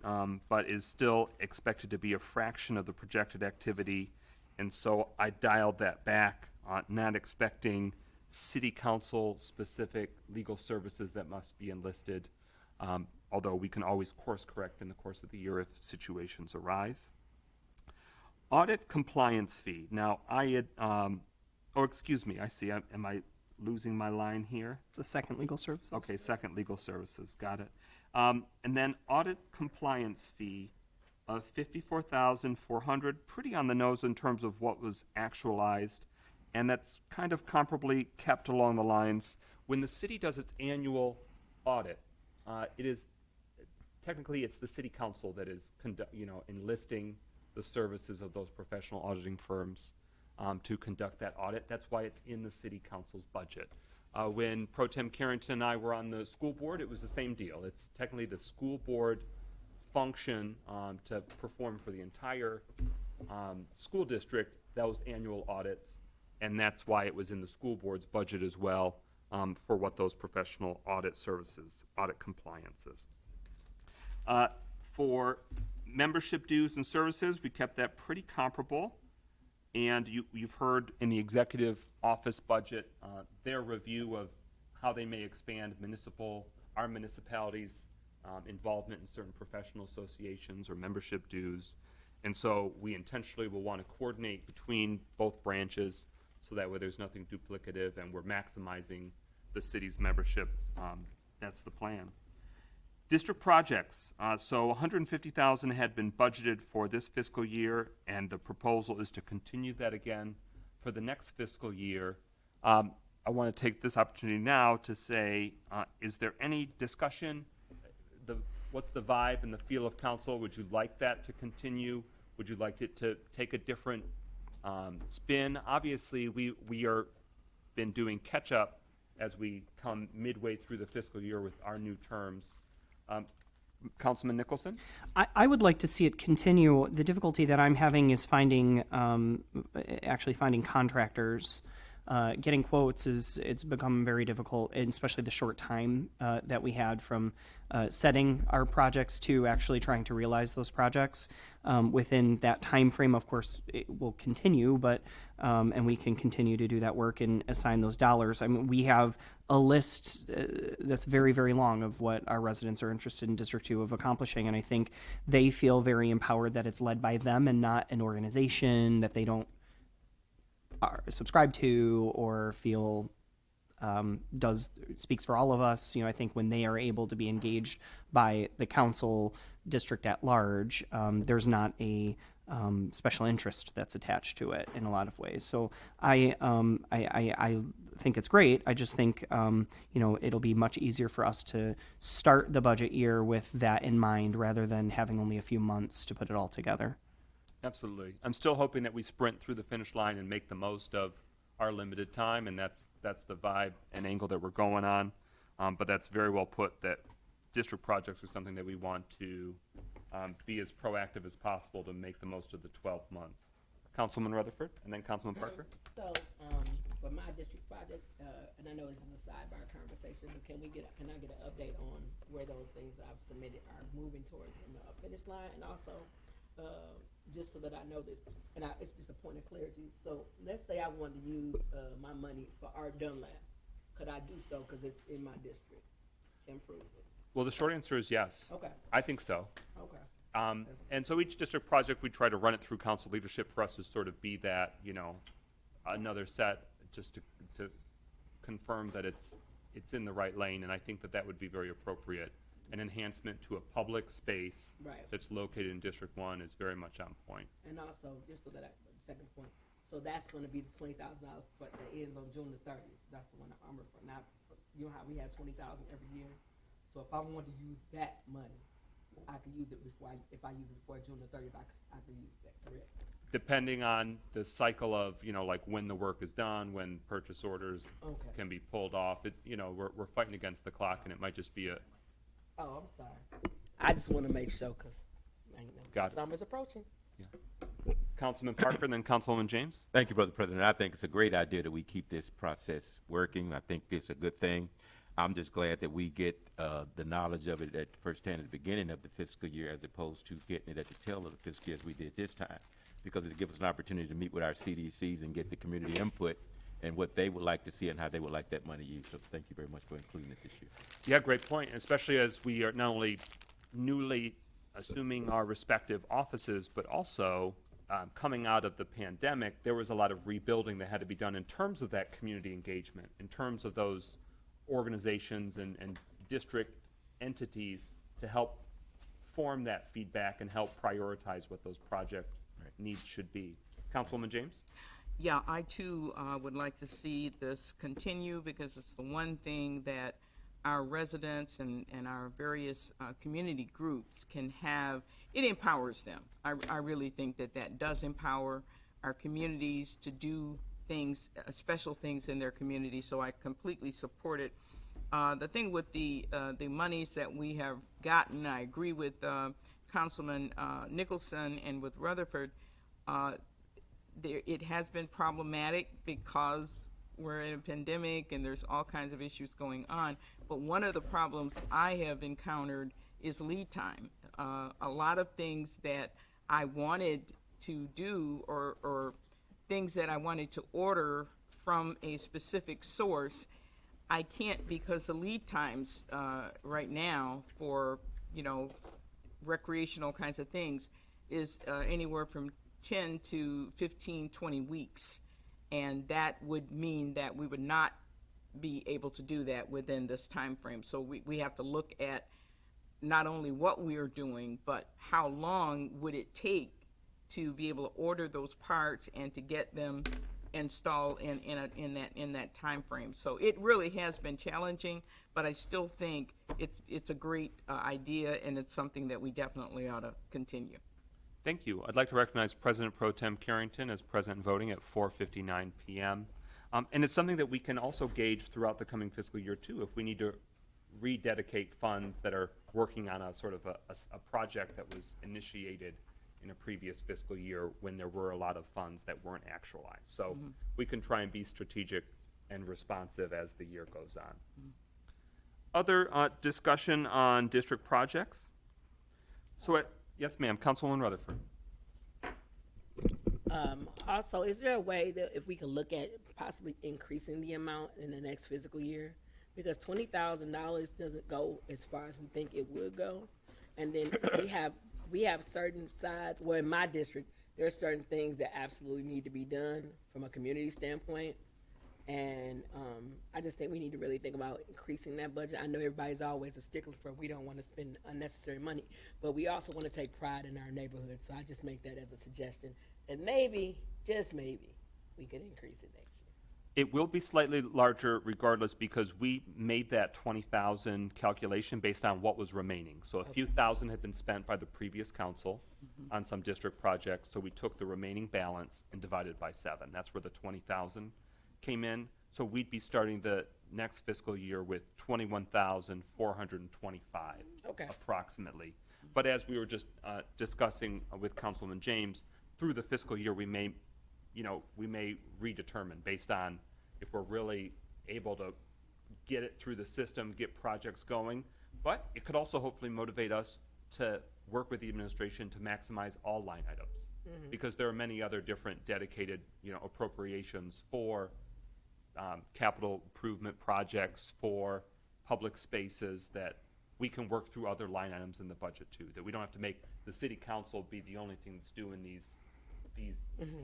but is still expected to be a fraction of the projected activity. And so I dialed that back, not expecting city council specific legal services that must be enlisted, although we can always course correct in the course of the year if situations arise. Audit compliance fee. Now I had, excuse me, I see, am I losing my line here? It's the second legal services. Okay, second legal services, got it. And then audit compliance fee of $54,400, pretty on the nose in terms of what was actualized, and that's kind of comparably kept along the lines. When the city does its annual audit, it is technically it's the city council that is enlisting the services of those professional auditing firms to conduct that audit. That's why it's in the city council's budget. When Pro Tem Carrington and I were on the school board, it was the same deal. It's technically the school board function to perform for the entire school district those annual audits, and that's why it was in the school board's budget as well, for what those professional audit services, audit compliances. For membership dues and services, we kept that pretty comparable. And you've heard in the executive office budget, their review of how they may expand our municipalities' involvement in certain professional associations or membership dues. And so we intentionally will want to coordinate between both branches so that way there's nothing duplicative and we're maximizing the city's membership. That's the plan. District projects. So $150,000 had been budgeted for this fiscal year, and the proposal is to continue that again for the next fiscal year. I want to take this opportunity now to say, is there any discussion? What's the vibe and the feel of council? Would you like that to continue? Would you like it to take a different spin? Obviously, we are been doing catch up as we come midway through the fiscal year with our new terms. Councilman Nicholson? I would like to see it continue. The difficulty that I'm having is finding contractors. Getting quotes it's become very difficult, and especially the short time that we had from setting our projects to actually trying to realize those projects. Within that time frame, of course, it will continue, but and we can continue to do that work and assign those dollars. I mean, we have a list that's very, very long of what our residents are interested in District 2 of accomplishing, and I think they feel very empowered that it's led by them and not an organization that they don't subscribe to or feel speaks for all of us. I think when they are able to be engaged by the council district at large, there's not a special interest that's attached to it in a lot of ways. So I think it's great. I just think it'll be much easier for us to start the budget year with that in mind rather than having only a few months to put it all together. Absolutely. I'm still hoping that we sprint through the finish line and make the most of our limited time, and that's the vibe and angle that we're going on. But that's very well put, that district projects are something that we want to be as proactive as possible to make the most of the 12 months. Councilman Rutherford, and then Councilman Parker. So, for my district projects, and I know this is a sidebar conversation, but can I get an update on where those things I've submitted are moving towards the finish line? And also, just so that I know this, and it's just a point of clarity. So let's say I wanted to use my money for Art Dunlap. Could I do so because it's in my district to improve it? Well, the short answer is yes. Okay. I think so. Okay. And so each district project, we try to run it through council leadership for us to sort of be that, another set just to confirm that it's in the right lane. And I think that would be very appropriate. An enhancement to a public space that's located in District 1 is very much on point. And also, just so that second point, so that's going to be the $20,000 that ends on June the 30th. That's the one I'm referring. Now, you know how we have $20,000 every year. So if I wanted to use that money, I could use it if I use it before June the 30th, I could use that, correct? Depending on the cycle of, like when the work is done, when purchase orders can be pulled off. We're fighting against the clock, and it might just be Oh, I'm sorry. I just want to make sure because summer's approaching. Yeah. Councilman Parker, then Councilwoman James. Thank you, Brother President. I think it's a great idea that we keep this process working. I think it's a good thing. I'm just glad that we get the knowledge of it at firsthand at the beginning of the fiscal year as opposed to getting it at the tail of the fiscal year as we did this time, because it gives us an opportunity to meet with our CDCs and get the community input and what they would like to see and how they would like that money used. So thank you very much for including it this year. Yeah, great point, especially as we are not only newly assuming our respective offices, but also coming out of the pandemic, there was a lot of rebuilding that had to be done in terms of that community engagement, in terms of those organizations and district entities to help form that feedback and help prioritize what those project needs should be. Councilwoman James? Yeah, I too would like to see this continue because it's the one thing that our residents and our various community groups can have. It empowers them. I really think that does empower our communities to do things, special things in their community, so I completely support it. The thing with the monies that we have gotten, I agree with Councilman Nicholson and with Rutherford, it has been problematic because we're in a pandemic and there's all kinds of issues going on. But one of the problems I have encountered is lead time. A lot of things that I wanted to do or things that I wanted to order from a specific source, I can't because the lead times right now for, recreational kinds of things is anywhere from 10 to 15, 20 weeks. And that would mean that we would not be able to do that within this time frame. So we have to look at not only what we are doing, but how long would it take to be able to order those parts and to get them installed in that time frame. So it really has been challenging, but I still think it's a great idea, and it's something that we definitely ought to continue. Thank you. I'd like to recognize President Pro Tem Carrington as present voting at 4:59 p.m. And it's something that we can also gauge throughout the coming fiscal year too, if we need to rededicate funds that are working on a sort of a project that was initiated in a previous fiscal year when there were a lot of funds that weren't actualized. So we can try and be strategic and responsive as the year goes on. Other discussion on district projects? So, yes, ma'am, Councilwoman Rutherford. Also, is there a way that if we could look at possibly increasing the amount in the next fiscal year? Because $20,000 doesn't go as far as we think it would go. And then we have certain sides, well, in my district, there are certain things that absolutely need to be done from a community standpoint. And I just think we need to really think about increasing that budget. I know everybody's always a stickler for we don't want to spend unnecessary money, but we also want to take pride in our neighborhood. So I just make that as a suggestion. And maybe, just maybe, we could increase it next year. It will be slightly larger regardless because we made that 20,000 calculation based on what was remaining. So a few thousand had been spent by the previous council on some district projects. So we took the remaining balance and divided by 7. That's where the 20,000 came in. So we'd be starting the next fiscal year with 21,425 approximately. But as we were just discussing with Councilman James, through the fiscal year we may redetermine based on if we're really able to get it through the system, get projects going. But it could also hopefully motivate us to work with the administration to maximize all line items, because there are many other different dedicated, appropriations for capital improvement projects, for public spaces that we can work through other line items in the budget too. That we don't have to make the city council be the only thing that's doing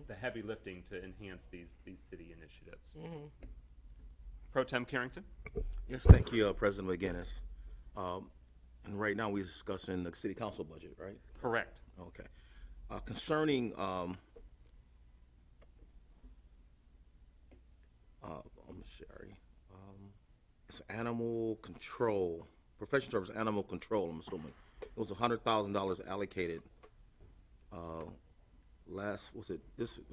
the heavy lifting to enhance these city initiatives. Pro Tem Carrington? Yes, thank you, President McGinnis. And right now we're discussing the city council budget, right? Correct. Okay. Concerning, I'm sorry, it's animal control, professional service animal control, I'm assuming. It was $100,000 allocated this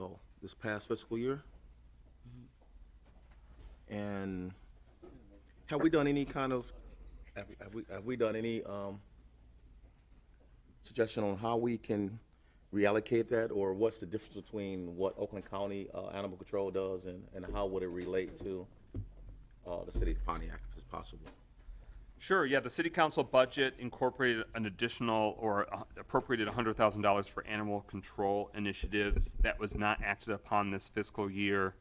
past fiscal year? And have we done any kind of, have we done any suggestion on how we can reallocate that, or what's the difference between what Oakland County Animal Control does and how would it relate to the city of Pontiac, if it's possible? Sure, yeah, the city council budget incorporated an additional or appropriated $100,000 for animal control initiatives. That was not acted upon this fiscal year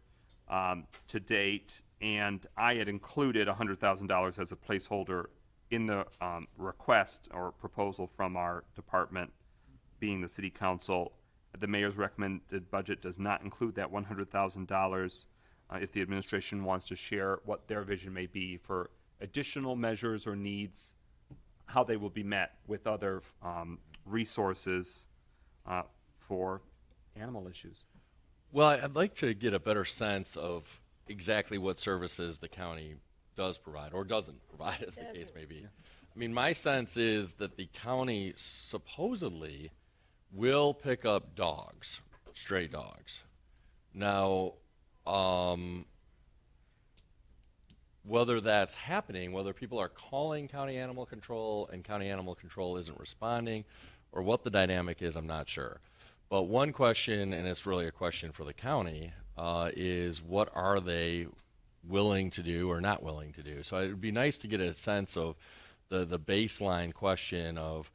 to date, and I had included $100,000 as a placeholder in the request or proposal from our department, being the city council. The mayor's recommended budget does not include that $100,000. If the administration wants to share what their vision may be for additional measures or needs, how they will be met with other resources for animal issues. Well, I'd like to get a better sense of exactly what services the county does provide or doesn't provide, as the case may be. I mean, my sense is that the county supposedly will pick up dogs, stray dogs. Now, whether that's happening, whether people are calling county animal control and county animal control isn't responding, or what the dynamic is, I'm not sure. But one question, and it's really a question for the county, is what are they willing to do or not willing to do? So it would be nice to get a sense of the baseline question of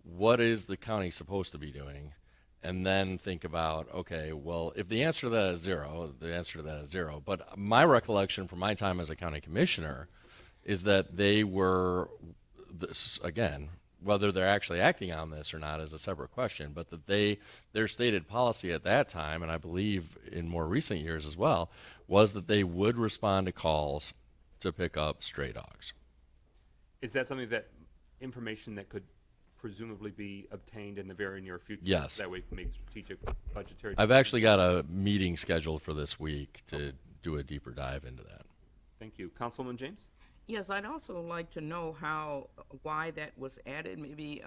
what is the county supposed to be doing, and then think about, okay, well, if the answer to that is zero, the answer to that is zero. But my recollection from my time as a county commissioner is that they were, this, again, whether they're actually acting on this or not is a separate question, but that their stated policy at that time, and I believe in more recent years as well, was that they would respond to calls to pick up stray dogs. Is that something that information that could presumably be obtained in the very near future? Yes. That way we can make strategic budgetary. I've actually got a meeting scheduled for this week to do a deeper dive into that. Thank you. Councilman James? Yes, I'd also like to know why that was added. Maybe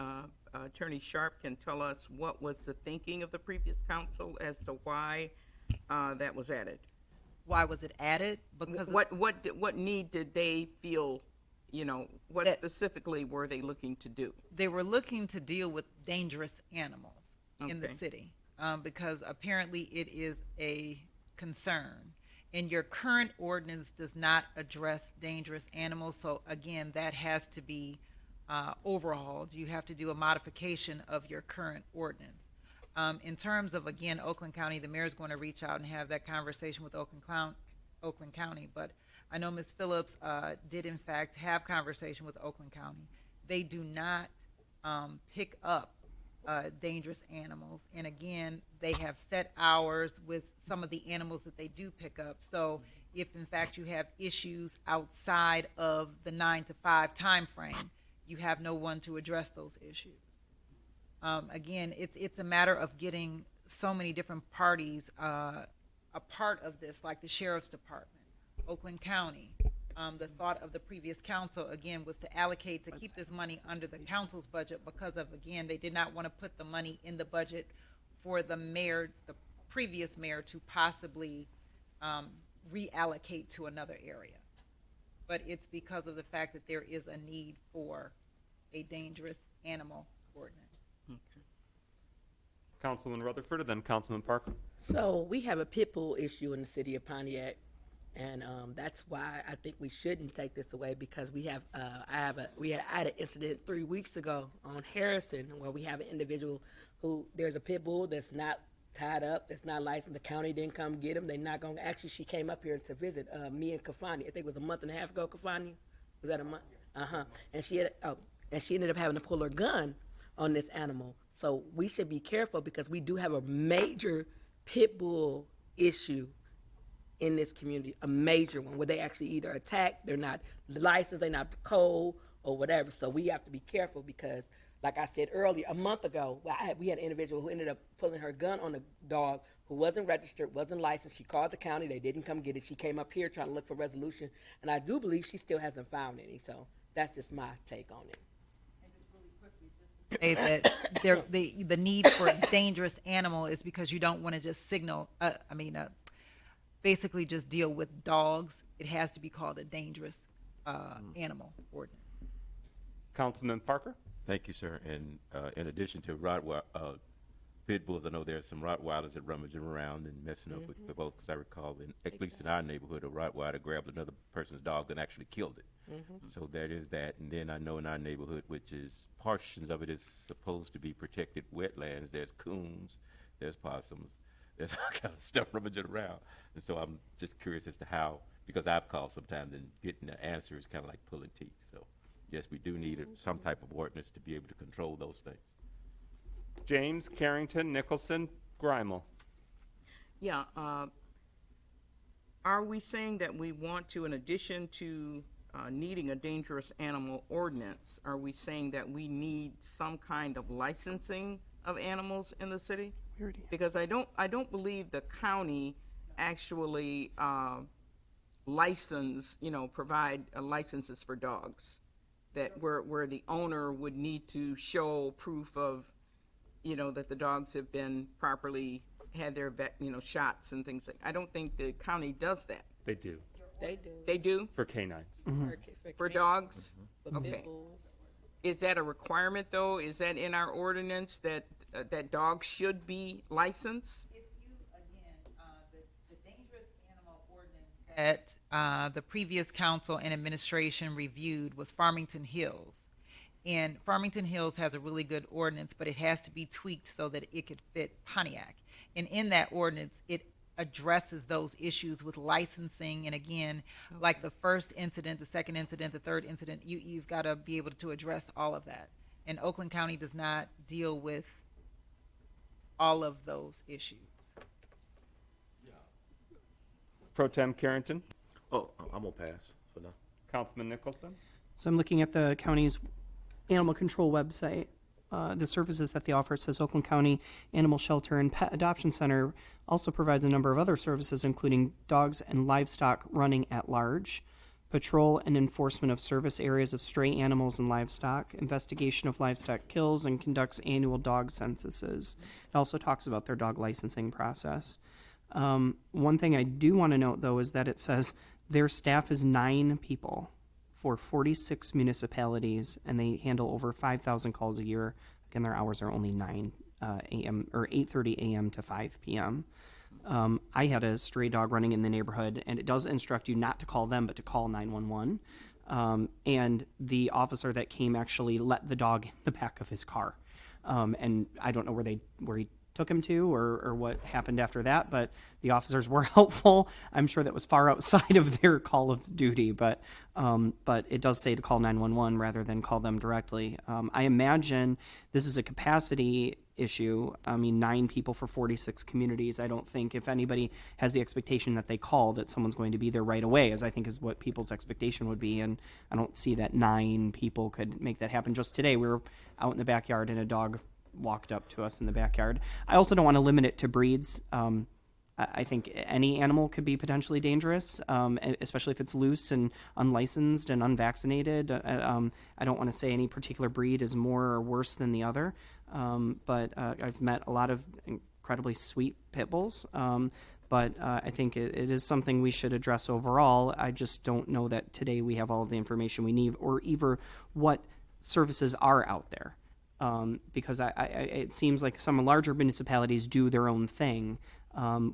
Attorney Sharp can tell us what was the thinking of the previous council as to why that was added. Why was it added? Because What need did they feel, what specifically were they looking to do? they were looking to deal with dangerous animals in the Okay. city, because apparently it is a concern. And your current ordinance does not address dangerous animals, so again, that has to be overhauled. You have to do a modification of your current ordinance. In terms of, again, Oakland County, the mayor's going to reach out and have that conversation with Oakland County, but I know Ms. Phillips did in fact have conversation with Oakland County. They do not pick up dangerous animals, and again, they have set hours with some of the animals that they do pick up. So if in fact you have issues outside of the 9 to 5 time frame, you have no one to address those issues. Again, it's a matter of getting so many different parties a part of this, like the Sheriff's Department, Oakland County. The thought of the previous council, again, was to allocate, to keep this money under the council's budget because of, again, they did not want to put the money in the budget for the mayor, the previous mayor, to possibly reallocate to another area. But it's because of the fact that there is a need for a dangerous animal ordinance. Councilman Rutherford and then Councilman Parker. So we have a pit bull issue in the city of Pontiac, and that's why I think we shouldn't take this away, because we have I had an incident 3 weeks ago on Harrison where we have an individual who, there's a pit bull that's not tied up, that's not licensed. The county didn't come get him. They're not going. Actually, she came up here to visit me and Kafani. I think it was a month and a half ago. Kafani, was that a month? And she ended up having to pull her gun on this animal. So we should be careful, because we do have a major pit bull issue in this community, a major one, where they actually either attack, they're not licensed, they're not cold or whatever. So we have to be careful, because like I said earlier, a month ago, we had an individual who ended up pulling her gun on a dog who wasn't registered, wasn't licensed. She called the county, they didn't come get it. She came up here trying to look for resolution, and I do believe she still hasn't found any. So that's just my take on it. Say that the need for dangerous animal is because you don't want to just basically just deal with dogs. It has to be called a dangerous animal ordinance. Councilman Parker? Thank you, sir. And in addition to pit bulls, I know there's some Rottweilers that rummaging around and messing up with folks. I recall, at least in our neighborhood, a Rottweiler grabbed another person's dog and actually killed it. So there is that. And then I know in our neighborhood, which is portions of it is supposed to be protected wetlands, there's coons, there's possums, there's all kind of stuff rummaging around. And so I'm just curious as to how, because I've called sometimes and getting the answer is kind of like pulling teeth. So yes, we do need some type of ordinance to be able to control those things. James, Carrington, Nicholson, Grimel. Yeah, are we saying that we want to, in addition to needing a dangerous animal ordinance, are we saying that we need some kind of licensing of animals in the city? Because I don't believe the county actually provide licenses for dogs, that where the owner would need to show proof of, that the dogs have been properly had their shots and things like. I don't think the county does that. They do. They do. They do For canines. for dogs. For Okay. pit bulls. Is that a requirement though? Is that in our ordinance that that dogs should be licensed? If you, again, the dangerous animal ordinance that the previous council and administration reviewed was Farmington Hills. And Farmington Hills has a really good ordinance, but it has to be tweaked so that it could fit Pontiac. And in that ordinance, it addresses those issues with licensing. And again, like the first incident, the second incident, the third incident, you've got to be able to address all of that. And Oakland County does not deal with all of those issues. Pro Tem Carrington, Oh, I'm gonna pass for now. Councilman Nicholson. So I'm looking at the county's animal control website. The services that they offer, it says Oakland County Animal Shelter and Pet Adoption Center also provides a number of other services, including dogs and livestock running at large, patrol and enforcement of service areas of stray animals and livestock, investigation of livestock kills, and conducts annual dog censuses. It also talks about their dog licensing process. One thing I do want to note, though, is that it says their staff is 9 people for 46 municipalities, and they handle over 5,000 calls a year. Again, their hours are only 9 a.m. or 8:30 a.m. to 5 p.m. I had a stray dog running in the neighborhood, and it does instruct you not to call them, but to call 911. And the officer that came actually let the dog in the back of his car. And I don't know where he took him to or what happened after that, but the officers were helpful. I'm sure that was far outside of their call of duty, but it does say to call 911 rather than call them directly. I imagine this is a capacity issue. I mean, 9 people for 46 communities. I don't think if anybody has the expectation that they call that someone's going to be there right away, as I think is what people's expectation would be. And I don't see that 9 people could make that happen. Just today, we were out in the backyard and a dog walked up to us in the backyard. I also don't want to limit it to breeds. I think any animal could be potentially dangerous, especially if it's loose and unlicensed and unvaccinated. I don't want to say any particular breed is more or worse than the other, but I've met a lot of incredibly sweet pit bulls. But I think it is something we should address overall. I just don't know that today we have all of the information we need or even what services are out there. Because it seems like some larger municipalities do their own thing,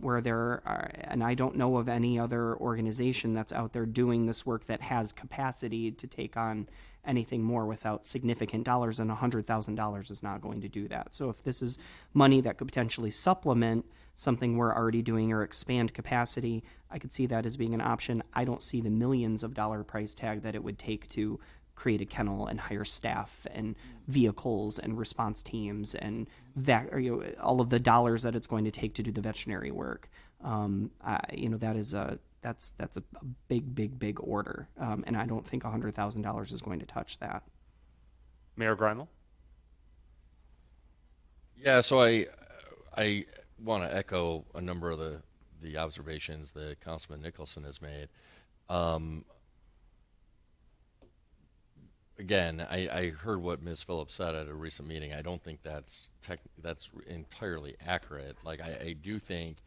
where there are, and I don't know of any other organization that's out there doing this work that has capacity to take on anything more without significant dollars, and $100,000 is not going to do that. So if this is money that could potentially supplement something we're already doing or expand capacity, I could see that as being an option. I don't see the millions of dollar price tag that it would take to create a kennel and hire staff and vehicles and response teams and all of the dollars that it's going to take to do the veterinary work. That is that's a big order, and I don't think $100,000 is going to touch that. Mayor Greimel. Yeah, so I want to echo a number of the observations that Councilman Nicholson has made. Again, I heard what Ms. Phillips said at a recent meeting. I don't think that's entirely accurate. Like, I do think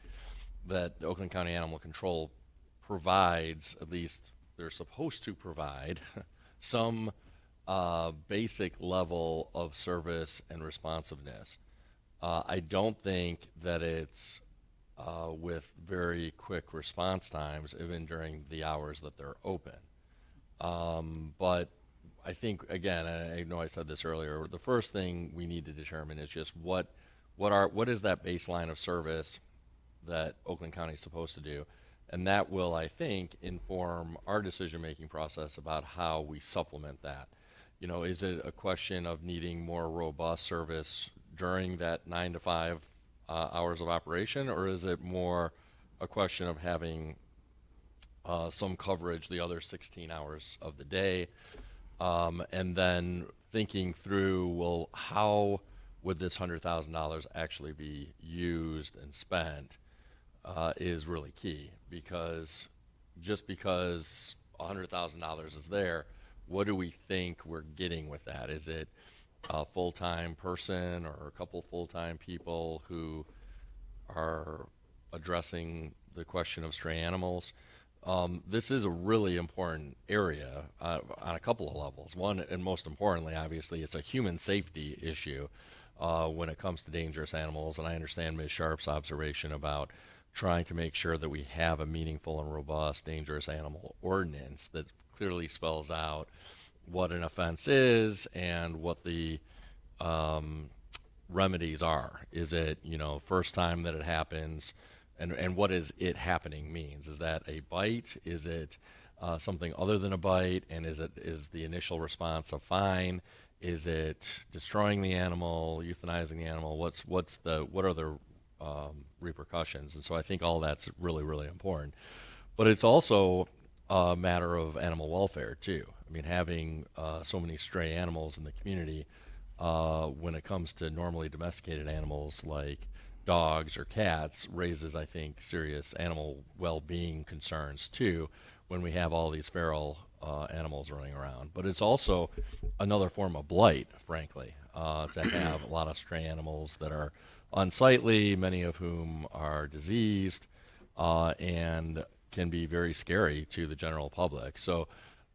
that the Oakland County Animal Control provides, at least they're supposed to provide, some basic level of service and responsiveness. I don't think that it's with very quick response times, even during the hours that they're open. But I think, again, I know I said this earlier, the first thing we need to determine is just what is that baseline of service that Oakland County is supposed to do, and that will, I think, inform our decision-making process about how we supplement that. You know, is it a question of needing more robust service during that 9 to 5 hours of operation, or is it more a question of having some coverage the other 16 hours of the day? And then thinking through, well, how would this $100,000 actually be used and spent is really key, because just because $100,000 is there, what do we think we're getting with that? Is it a full-time person or a couple full-time people who are addressing the question of stray animals? This is a really important area on a couple of levels. One, and most importantly, obviously, it's a human safety issue, when it comes to dangerous animals. And I understand Ms. Sharp's observation about trying to make sure that we have a meaningful and robust dangerous animal ordinance that clearly spells out what an offense is and what the remedies are. Is it, first time that it happens, and what is it happening means? Is that a bite? Is it something other than a bite? And is the initial response a fine? Is it destroying the animal, euthanizing the animal? What are the repercussions? And so I think all that's really, really important. But it's also a matter of animal welfare too. I mean, having so many stray animals in the community, when it comes to normally domesticated animals like dogs or cats, raises, I think, serious animal well-being concerns too when we have all these feral animals running around. But it's also another form of blight, frankly, to have a lot of stray animals that are unsightly, many of whom are diseased, and can be very scary to the general public. So,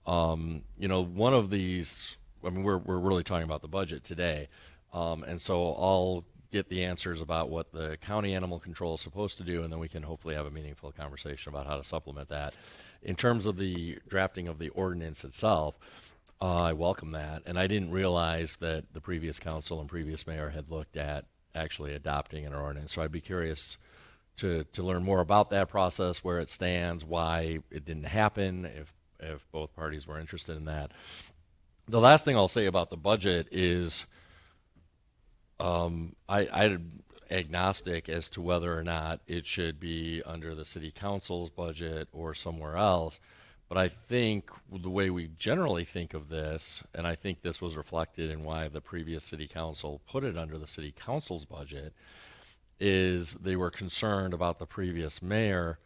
one of these, I mean, we're really talking about the budget today, and so I'll get the answers about what the county animal control is supposed to do, and then we can hopefully have a meaningful conversation about how to supplement that. In terms of the drafting of the ordinance itself, I welcome that, and I didn't realize that the previous council and previous mayor had looked at actually adopting an ordinance. So I'd be curious to learn more about that process, where it stands, why it didn't happen, if both parties were interested in that. The last thing I'll say about the budget is I'm agnostic as to whether or not it should be under the city council's budget or somewhere else. But I think the way we generally think of this, and I think this was reflected in why the previous city council put it under the city council's budget, is they were concerned about the previous mayor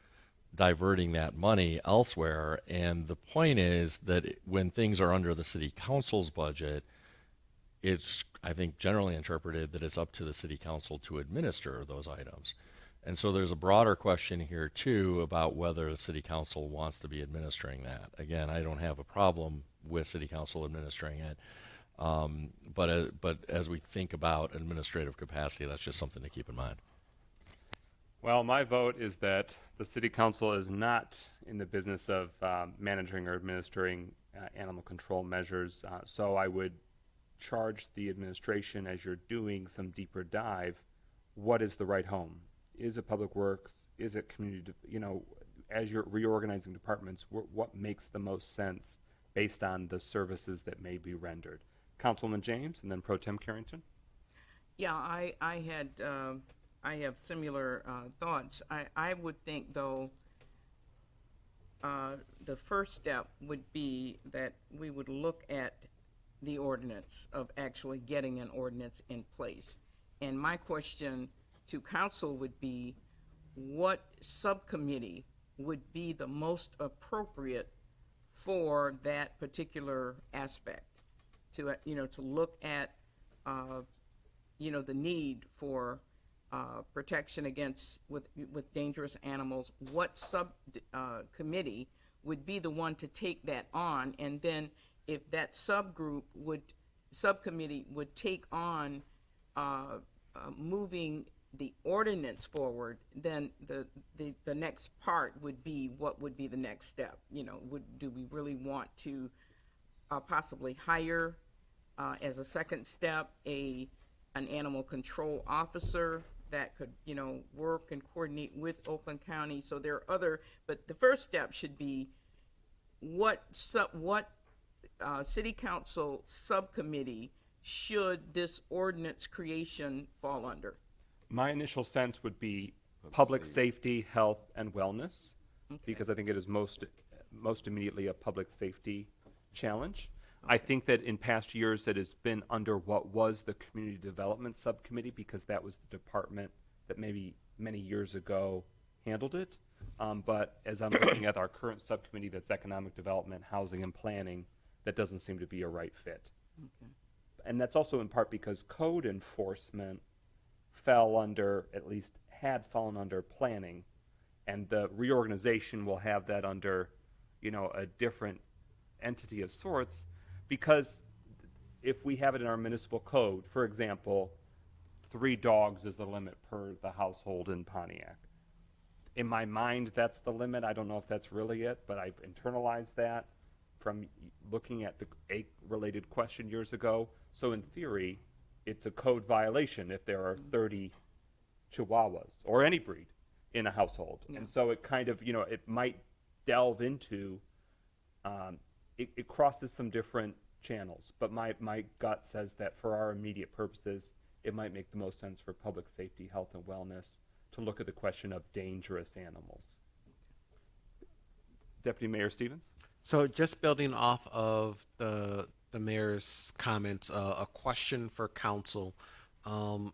diverting that money elsewhere. And the point is that when things are under the city council's budget, it's, I think, generally interpreted that it's up to the city council to administer those items. And so there's a broader question here too about whether the city council wants to be administering that. Again, I don't have a problem with city council administering it, but as we think about administrative capacity, that's just something to keep in mind. Well, my vote is that the city council is not in the business of managing or administering animal control measures, so I would charge the administration, as you're doing some deeper dive, what is the right home? Is it public works? Is it community, as you're reorganizing departments, what makes the most sense based on the services that may be rendered? Councilwoman James, and then Pro Tem Carrington. Yeah, I have similar thoughts. I would think, though, the first step would be that we would look at the ordinance, of actually getting an ordinance in place. And my question to council would be, what subcommittee would be the most appropriate for that particular aspect? To to look at the need for protection against with dangerous animals. What committee would be the one to take that on? And then if that subcommittee would take on moving the ordinance forward, then the next part would be, what would be the next step? Do we really want to possibly hire as a second step an animal control officer that could work and coordinate with Oakland County? So there are other, but the first step should be what city council subcommittee should this ordinance creation fall under? My initial sense would be public safety, health, and wellness, because I think it is most immediately a public safety challenge. I think that in past years it has been under what was the community development subcommittee, because that was the department that maybe many years ago handled it. But as I'm looking at our current subcommittee, that's economic development, housing, and planning, that doesn't seem to be a right fit. And that's also in part because code enforcement fell under, at least had fallen under, planning, and the reorganization will have that under, a different entity of sorts, because if we have it in our municipal code, for example, 3 dogs is the limit per the household in Pontiac. In my mind, that's the limit. I don't know if that's really it, but I've internalized that from looking at the egg-related question years ago. So in theory, it's a code violation if there are 30 Chihuahuas or any breed in a household. And so it kind of, it might delve into, it crosses some different channels. But my gut says that for our immediate purposes, it might make the most sense for public safety, health, and wellness to look at the question of dangerous animals. Deputy Mayor Stevens? So just building off of the mayor's comments, a question for council.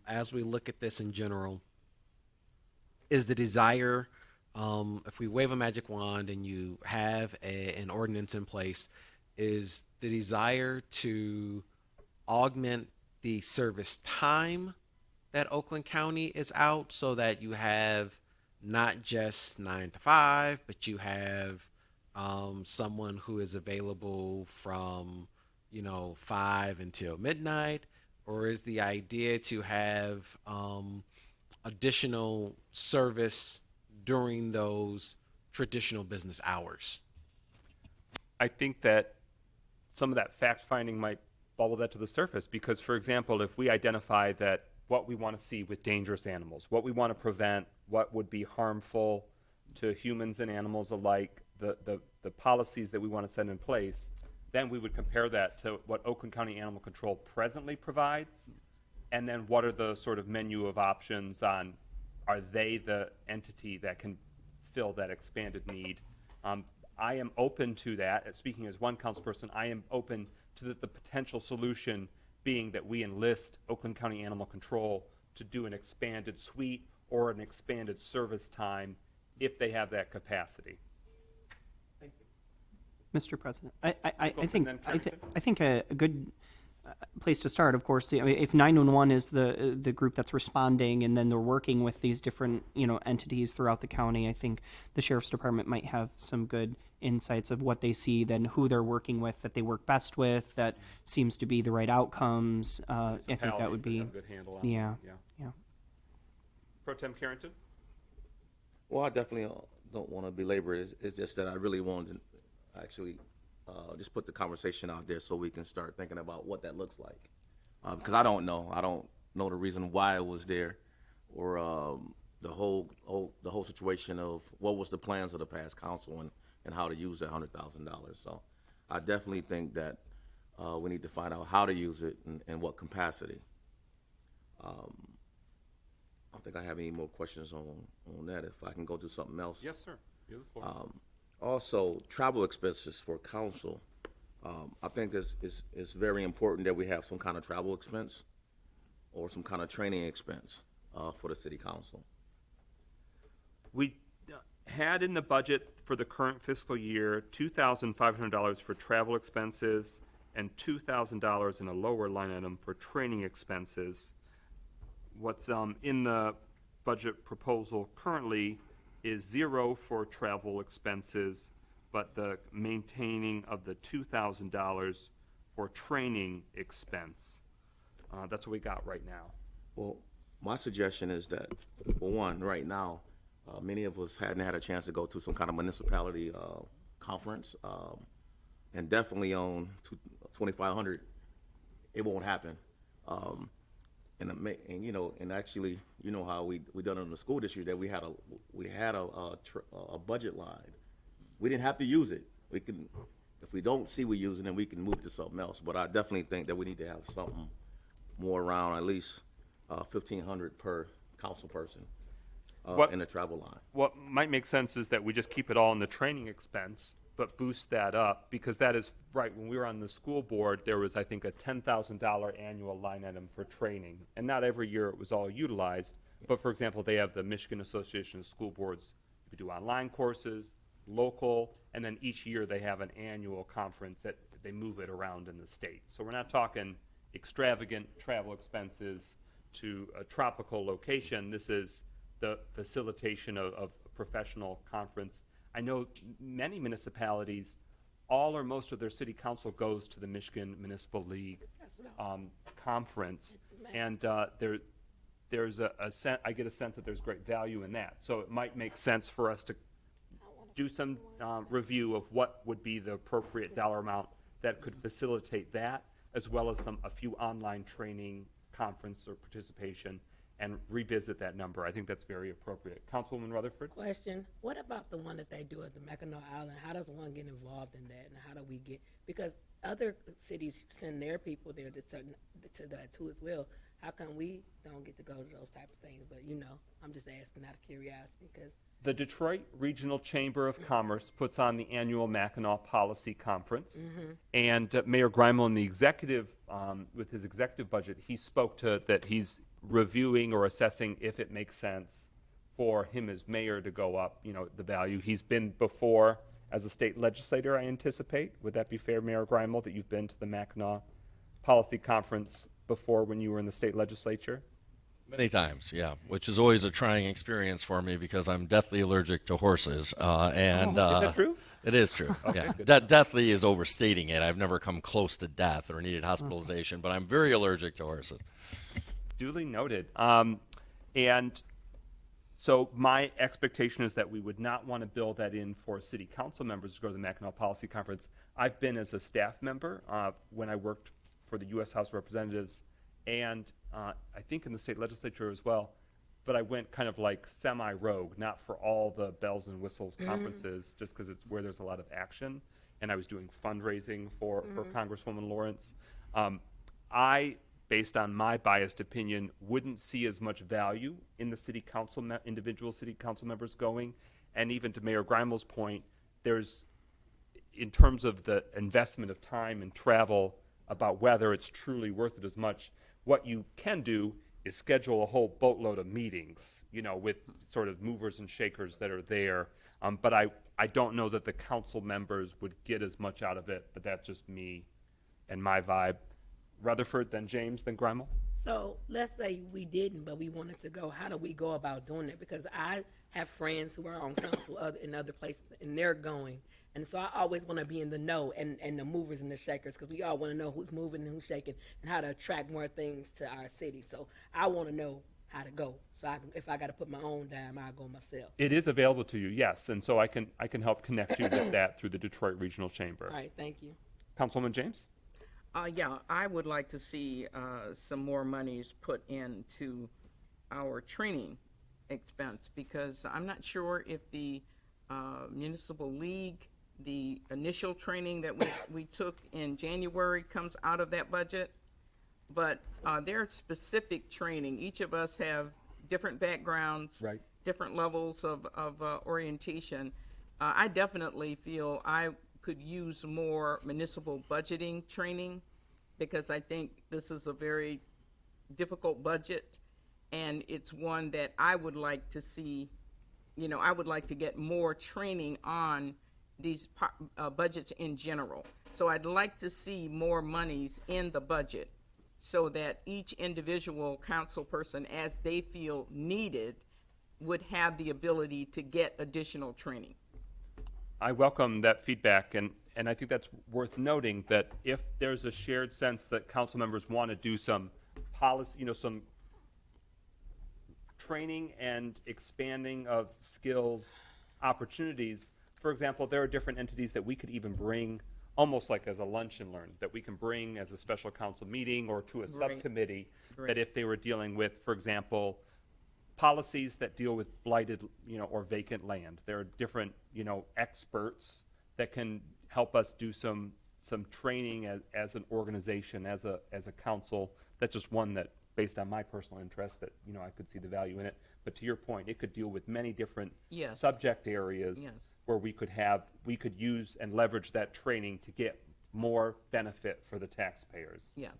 As we look at this in general, is the desire, if we wave a magic wand and you have an ordinance in place, is the desire to augment the service time that Oakland County is out so that you have not just 9 to 5, but you have someone who is available from 5 until midnight? Or is the idea to have additional service during those traditional business hours? I think that some of that fact finding might bubble that to the surface because, for example, if we identify that what we want to see with dangerous animals, what we want to prevent, what would be harmful to humans and animals alike, the policies that we want to set in place, then we would compare that to what Oakland County Animal Control presently provides, and then what are the sort of menu of options on, are they the entity that can fill that expanded need? I am open to that. Speaking as one councilperson, I am open to the potential solution being that we enlist Oakland County Animal Control to do an expanded suite or an expanded service time if they have that capacity. Thank you. Mr. President, I think a good place to start, of course, if 911 is the group that's responding and then they're working with these different entities throughout the county, I think the sheriff's department might have some good insights of what they see, then who they're working with, that they work best with, that seems to be the right outcomes. I think that would be have a good handle on yeah. Pro Tem Carrington? Well, I definitely don't want to belabor it. It's just that I really wanted to actually just put the conversation out there so we can start thinking about what that looks like. Because I don't know. I don't know the reason why it was there, or the whole situation of what was the plans of the past council and how to use that $100,000. So I definitely think that we need to find out how to use it and what capacity. I don't think I have any more questions on that. If I can go to something else. Yes, sir. You have the floor. Also, travel expenses for council. I think it's very important that we have some kind of travel expense or some kind of training expense for the city council. We had in the budget for the current fiscal year $2,500 for travel expenses and $2,000 in a lower line item for training expenses. What's in the budget proposal currently is $0 for travel expenses, but the maintaining of the $2,000 for training expense. That's what we got right now. Well, my suggestion is that, for one, right now, many of us hadn't had a chance to go to some kind of municipality conference, and definitely on 2,500, it won't happen. And actually, how we done it in the school district, that we had a budget line. We didn't have to use it. We can, if we don't see we using it, we can move to something else. But I definitely think that we need to have something more around at least $1,500 per council person in the travel line. What might make sense is that we just keep it all in the training expense, but boost that up, because that is right. When we were on the school board, there was, I think, a $10,000 annual line item for training, and not every year it was all utilized. But for example, they have the Michigan Association of School Boards. You do online courses, local, and then each year they have an annual conference that they move it around in the state. So we're not talking extravagant travel expenses to a tropical location. This is the facilitation of a professional conference. I know many municipalities, all or most of their city council goes to the Michigan Municipal League conference, and there's I get a sense that there's great value in that. So it might make sense for us to do some review of what would be the appropriate dollar amount that could facilitate that, as well as a few online training, conference or participation, and revisit that number. I think that's very appropriate. Councilwoman Rutherford? Question, what about the one that they do at the Mackinac Island? How does one get involved in that, and how do we get, because other cities send their people there to that too as well. How come we don't get to go to those type of things? But I'm just asking out of curiosity, because The Detroit Regional Chamber of Commerce puts on the annual Mackinac Policy Conference, and Mayor Greimel, in the executive, with his executive budget, he spoke to that he's reviewing or assessing if it makes sense for him as mayor to go up, the value. He's been before as a state legislator, I anticipate. Would that be fair, Mayor Greimel, that you've been to the Mackinac Policy Conference before when you were in the state legislature? Many times, yeah, which is always a trying experience for me because I'm deathly allergic to horses. Is that true? It is true. Yeah, deathly is overstating it. I've never come close to death or needed hospitalization, but I'm very allergic to horses. Duly noted. And so my expectation is that we would not want to build that in for city council members to go to the Mackinac Policy Conference. I've been as a staff member when I worked for the U.S. House of Representatives and I think in the state legislature as well, but I went kind of like semi-rogue, not for all the bells and whistles conferences, just because it's where there's a lot of action, and I was doing fundraising for Congresswoman Lawrence. I, based on my biased opinion, wouldn't see as much value in the city council, individual city council members going, and even to Mayor Greimel's point, there's, in terms of the investment of time and travel, about whether it's truly worth it as much. What you can do is schedule a whole boatload of meetings, with sort of movers and shakers that are there. But I don't know that the council members would get as much out of it, but that's just me and my vibe. Rutherford, then James, then Greimel? So let's say we didn't, but we wanted to go. How do we go about doing it? Because I have friends who are on council in other places, and they're going. And so I always want to be in the know and the movers and the shakers, because we all want to know who's moving and who's shaking and how to attract more things to our city. So I want to know how to go. So if I got to put my own dime, I'll go myself. It is available to you, yes. And so I can help connect you with that through the Detroit Regional Chamber. All right, thank you. Councilwoman James? Yeah, I would like to see some more monies put into our training expense, because I'm not sure if the municipal league, the initial training that we took in January comes out of that budget, but there's specific training. Each of us have different backgrounds, right, different levels of orientation. I definitely feel I could use more municipal budgeting training, because I think this is a very difficult budget, and it's one that I would like to see, I would like to get more training on these budgets in general. So I'd like to see more monies in the budget so that each individual council person, as they feel needed, would have the ability to get additional training. I welcome that feedback, and I think that's worth noting, that if there's a shared sense that council members want to do some policy, some training and expanding of skills, opportunities. For example, there are different entities that we could even bring, almost like as a lunch and learn, that we can bring as a special council meeting or to a subcommittee, that if they were dealing with, for example, policies that deal with blighted, or vacant land. There are different, experts that can help us do some training as an organization, as a council. That's just one that, based on my personal interest, that I could see the value in it. But to your point, it could deal with many different subject areas where we could use and leverage that training to get more benefit for the taxpayers. Yes.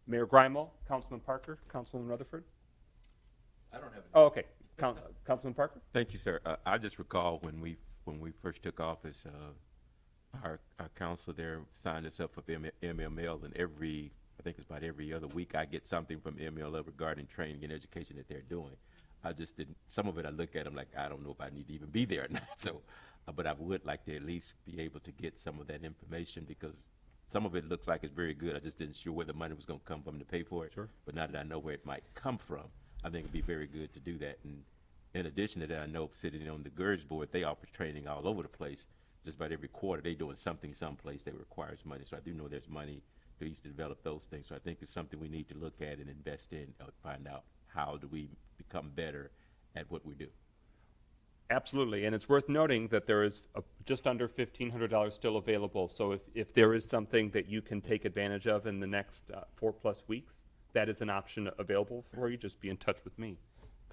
Mayor Greimel, Councilman Parker, Councilman Rutherford. I don't have. Oh, okay. Councilman Parker. Thank you, sir. I just recall when we first took office, our council there signed us up for MML, and I think it's about every other week I get something from MLL regarding training and education that they're doing. I just didn't, some of it I look at them like, I don't know if I need to even be there or not. So, but I would like to at least be able to get some of that information, because some of it looks like it's very good. I just didn't sure where the money was going to come from to pay for it. Sure. But now that I know where it might come from, I think it'd be very good to do that. And in addition to that, I know sitting on the GERS board, they offer training all over the place. Just about every quarter, they're doing something someplace that requires money. So I do know there's money to each to develop those things. So I think it's something we need to look at and invest in, find out how do we become better at what we do. Absolutely, and it's worth noting that there is just under $1,500 still available. So if there is something that you can take advantage of in the next 4+ weeks, that is an option available for you. Just be in touch with me.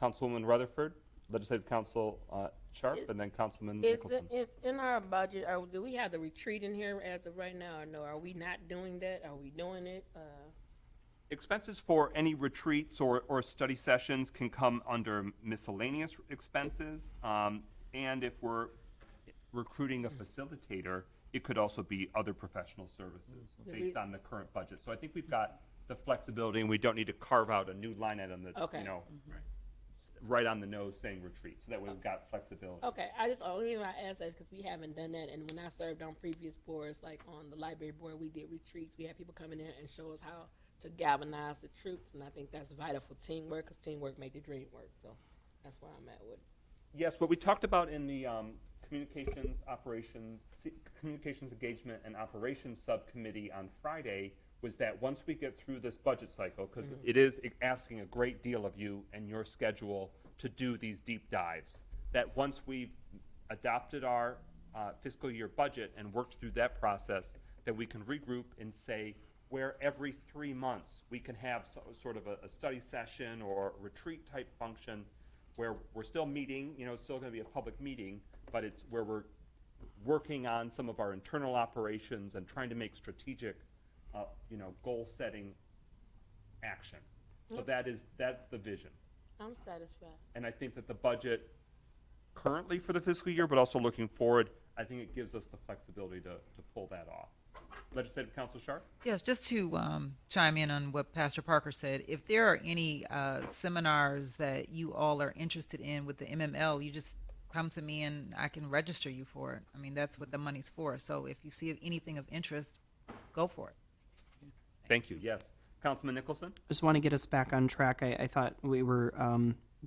Councilwoman Rutherford, Legislative Council Sharp, and then Councilman Nicholson. Is in our budget, or do we have the retreat in here as of right now, or no? Are we not doing that? Are we doing it? Expenses for any retreats or study sessions can come under miscellaneous expenses. And if we're recruiting a facilitator, it could also be other professional services based on the current budget. So I think we've got the flexibility, and we don't need to carve out a new line item that's, right on the nose saying retreat. So that way we've got flexibility. Okay, the only reason I asked that is because we haven't done that, and when I served on previous boards, like on the library board, we did retreats. We had people come in there and show us how to galvanize the troops, and I think that's vital for teamwork, because teamwork makes the dream work. So that's where I'm at with it. Yes, what we talked about in the communications engagement and operations subcommittee on Friday was that once we get through this budget cycle, because it is asking a great deal of you and your schedule to do these deep dives, that once we've adopted our fiscal year budget and worked through that process, that we can regroup and say where every 3 months we can have sort of a study session or retreat type function where we're still meeting, it's still going to be a public meeting, but it's where we're working on some of our internal operations and trying to make strategic goal-setting action. So that's the vision. I'm satisfied. And I think that the budget currently for the fiscal year, but also looking forward, I think it gives us the flexibility to pull that off. Legislative Council Sharp? Yes, just to chime in on what Pastor Parker said, if there are any seminars that you all are interested in with the MML, you just come to me and I can register you for it. I mean, that's what the money's for. So if you see anything of interest, go for it. Thank you, yes. Councilman Nicholson? Just want to get us back on track. I thought we were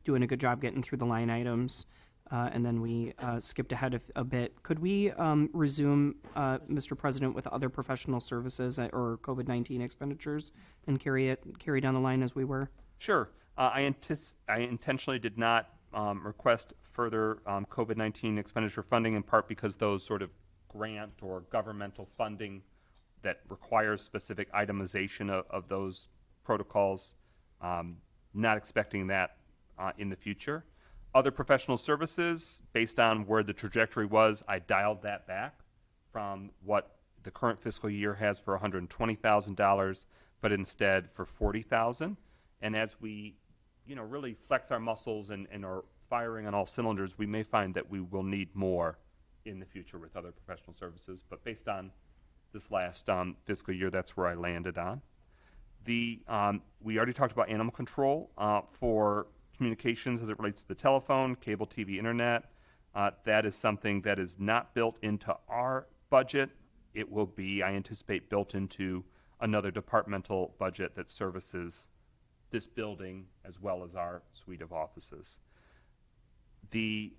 doing a good job getting through the line items, and then we skipped ahead a bit. Could we resume, Mr. President, with other professional services or COVID-19 expenditures and carry down the line as we were? Sure. I intentionally did not request further COVID-19 expenditure funding, in part because those sort of grant or governmental funding that requires specific itemization of those protocols, not expecting that in the future. Other professional services, based on where the trajectory was, I dialed that back from what the current fiscal year has for $120,000, but instead for $40,000. And as we, really flex our muscles and are firing on all cylinders, we may find that we will need more in the future with other professional services. But based on this last fiscal year, that's where I landed on. We already talked about animal control for communications as it relates to the telephone, cable TV, internet. That is something that is not built into our budget. It will be, I anticipate, built into another departmental budget that services this building as well as our suite of offices. The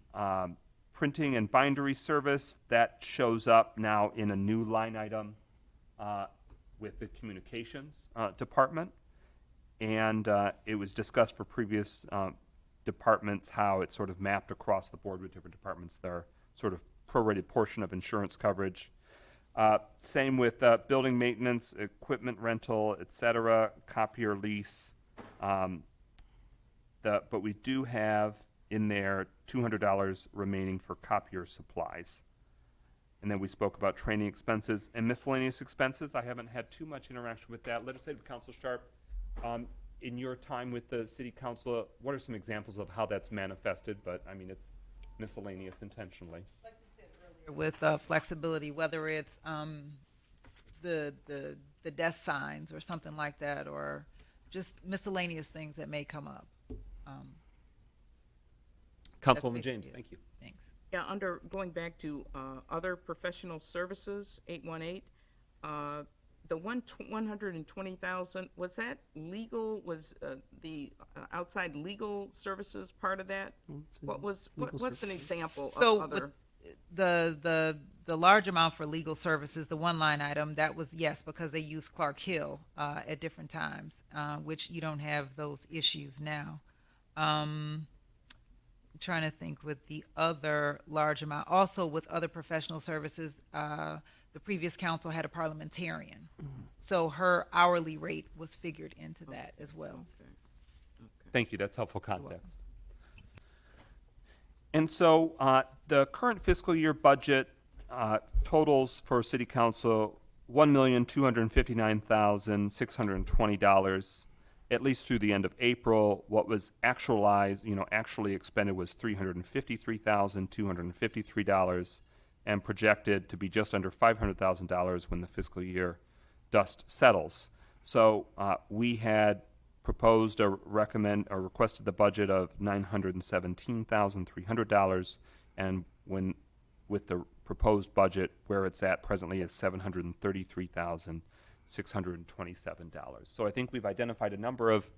printing and bindery service, that shows up now in a new line item with the communications department. And it was discussed for previous departments how it's sort of mapped across the board with different departments, their sort of prorated portion of insurance coverage. Same with building maintenance, equipment rental, et cetera, copier lease. But we do have in there $200 remaining for copier supplies. And then we spoke about training expenses and miscellaneous expenses. I haven't had too much interaction with that. Legislative Council Sharp, in your time with the City Council, what are some examples of how that's manifested? But I mean, it's miscellaneous intentionally. Like you said earlier, with flexibility, whether it's the desk signs or something like that, or just miscellaneous things that may come up. Councilwoman James, thank you. Thanks. Yeah, going back to other professional services, 818, the 120,000, was that legal, was the outside legal services part of that? What's an example So of with other? the large amount for legal services, the one line item, that was, yes, because they used Clark Hill at different times, which you don't have those issues now. Trying to think with the other large amount, also with other professional services, the previous council had a parliamentarian. So her hourly rate was figured into that as well. Thank you, that's helpful context. And so the current fiscal year budget totals for City Council $1,259,620, at least through the end of April. What was actualized, actually expended was $353,253 and projected to be just under $500,000 when the fiscal year dust settles. So we had proposed or requested the budget of $917,300, and with the proposed budget where it's at presently is $733,627. So I think we've identified a number of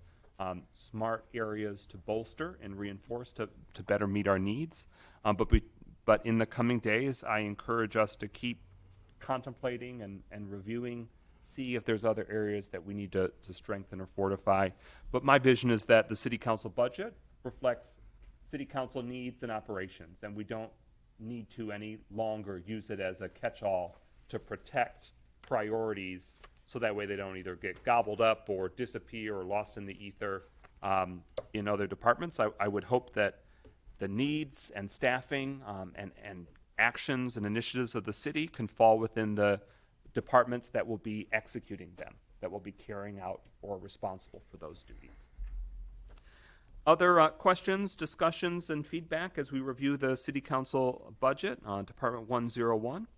smart areas to bolster and reinforce to better meet our needs. But in the coming days, I encourage us to keep contemplating and reviewing, see if there's other areas that we need to strengthen or fortify. But my vision is that the City Council budget reflects City Council needs and operations, and we don't need to any longer use it as a catch-all to protect priorities so that way they don't either get gobbled up or disappear or lost in the ether in other departments. I would hope that the needs and staffing and actions and initiatives of the city can fall within the departments that will be executing them, that will be carrying out or responsible for those duties. Other questions, discussions, and feedback as we review the City Council budget on Department 101?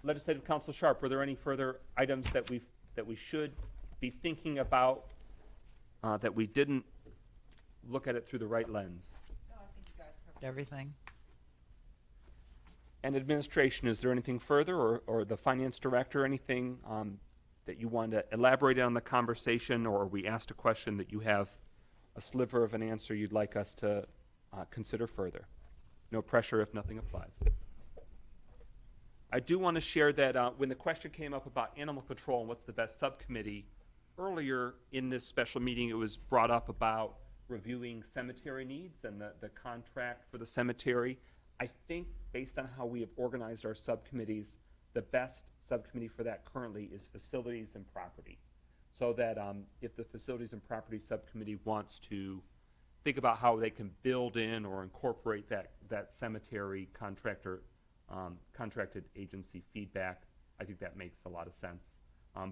Legislative Council Sharp, were there any further items that we should be thinking about that we didn't look at it through the right lens? No, I think you guys covered everything. And administration, is there anything further, or the finance director, anything that you want to elaborate on the conversation, or we asked a question that you have a sliver of an answer you'd like us to consider further? No pressure if nothing applies. I do want to share that when the question came up about animal control and what's the best subcommittee, earlier in this special meeting it was brought up about reviewing cemetery needs and the contract for the cemetery. I think based on how we have organized our subcommittees, the best subcommittee for that currently is facilities and property. So that if the facilities and property subcommittee wants to think about how they can build in or incorporate that cemetery contracted agency feedback, I think that makes a lot of sense.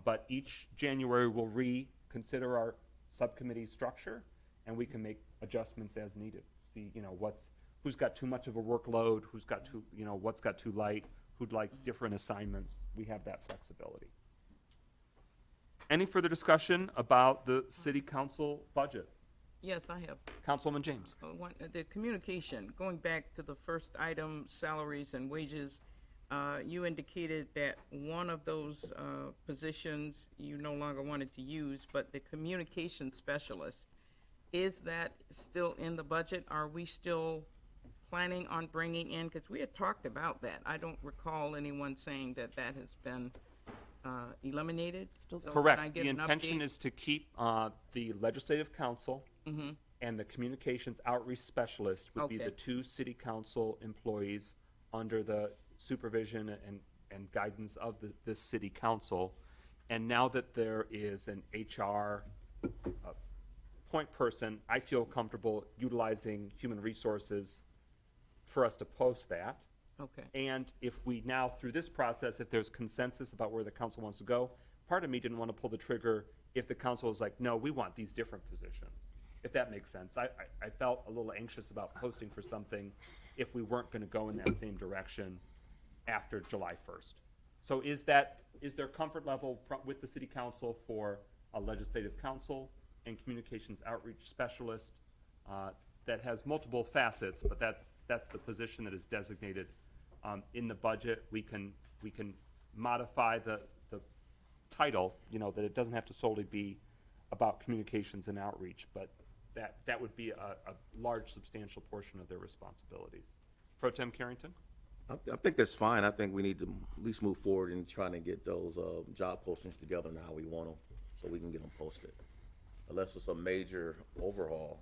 But each January we'll reconsider our subcommittee structure, and we can make adjustments as needed. See, who's got too much of a workload, who's got too, what's got too light, who'd like different assignments. We have that flexibility. Any further discussion about the City Council budget? Yes, I have. Councilwoman James. The communication, going back to the first item, salaries and wages, you indicated that one of those positions you no longer wanted to use, but the communication specialist, is that still in the budget? Are we still planning on bringing in, because we had talked about that. I don't recall anyone saying that has been eliminated. So correct. can I get The an intention update? is to keep the legislative council and the communications outreach specialist would be Okay. the two City Council employees under the supervision and guidance of this City Council. And now that there is an HR point person, I feel comfortable utilizing human resources for us to post that. Okay. And if we now, through this process, if there's consensus about where the council wants to go, part of me didn't want to pull the trigger if the council was like, no, we want these different positions, if that makes sense. I felt a little anxious about posting for something if we weren't going to go in that same direction after July 1st. So is there comfort level with the City Council for a legislative council and communications outreach specialist that has multiple facets, but that's the position that is designated in the budget. We can we can modify the title, that it doesn't have to solely be about communications and outreach, but that would be a large, substantial portion of their responsibilities. Pro Tem Carrington? I think that's fine. I think we need to at least move forward in trying to get those job postings together and how we want them, so we can get them posted. Unless it's a major overhaul,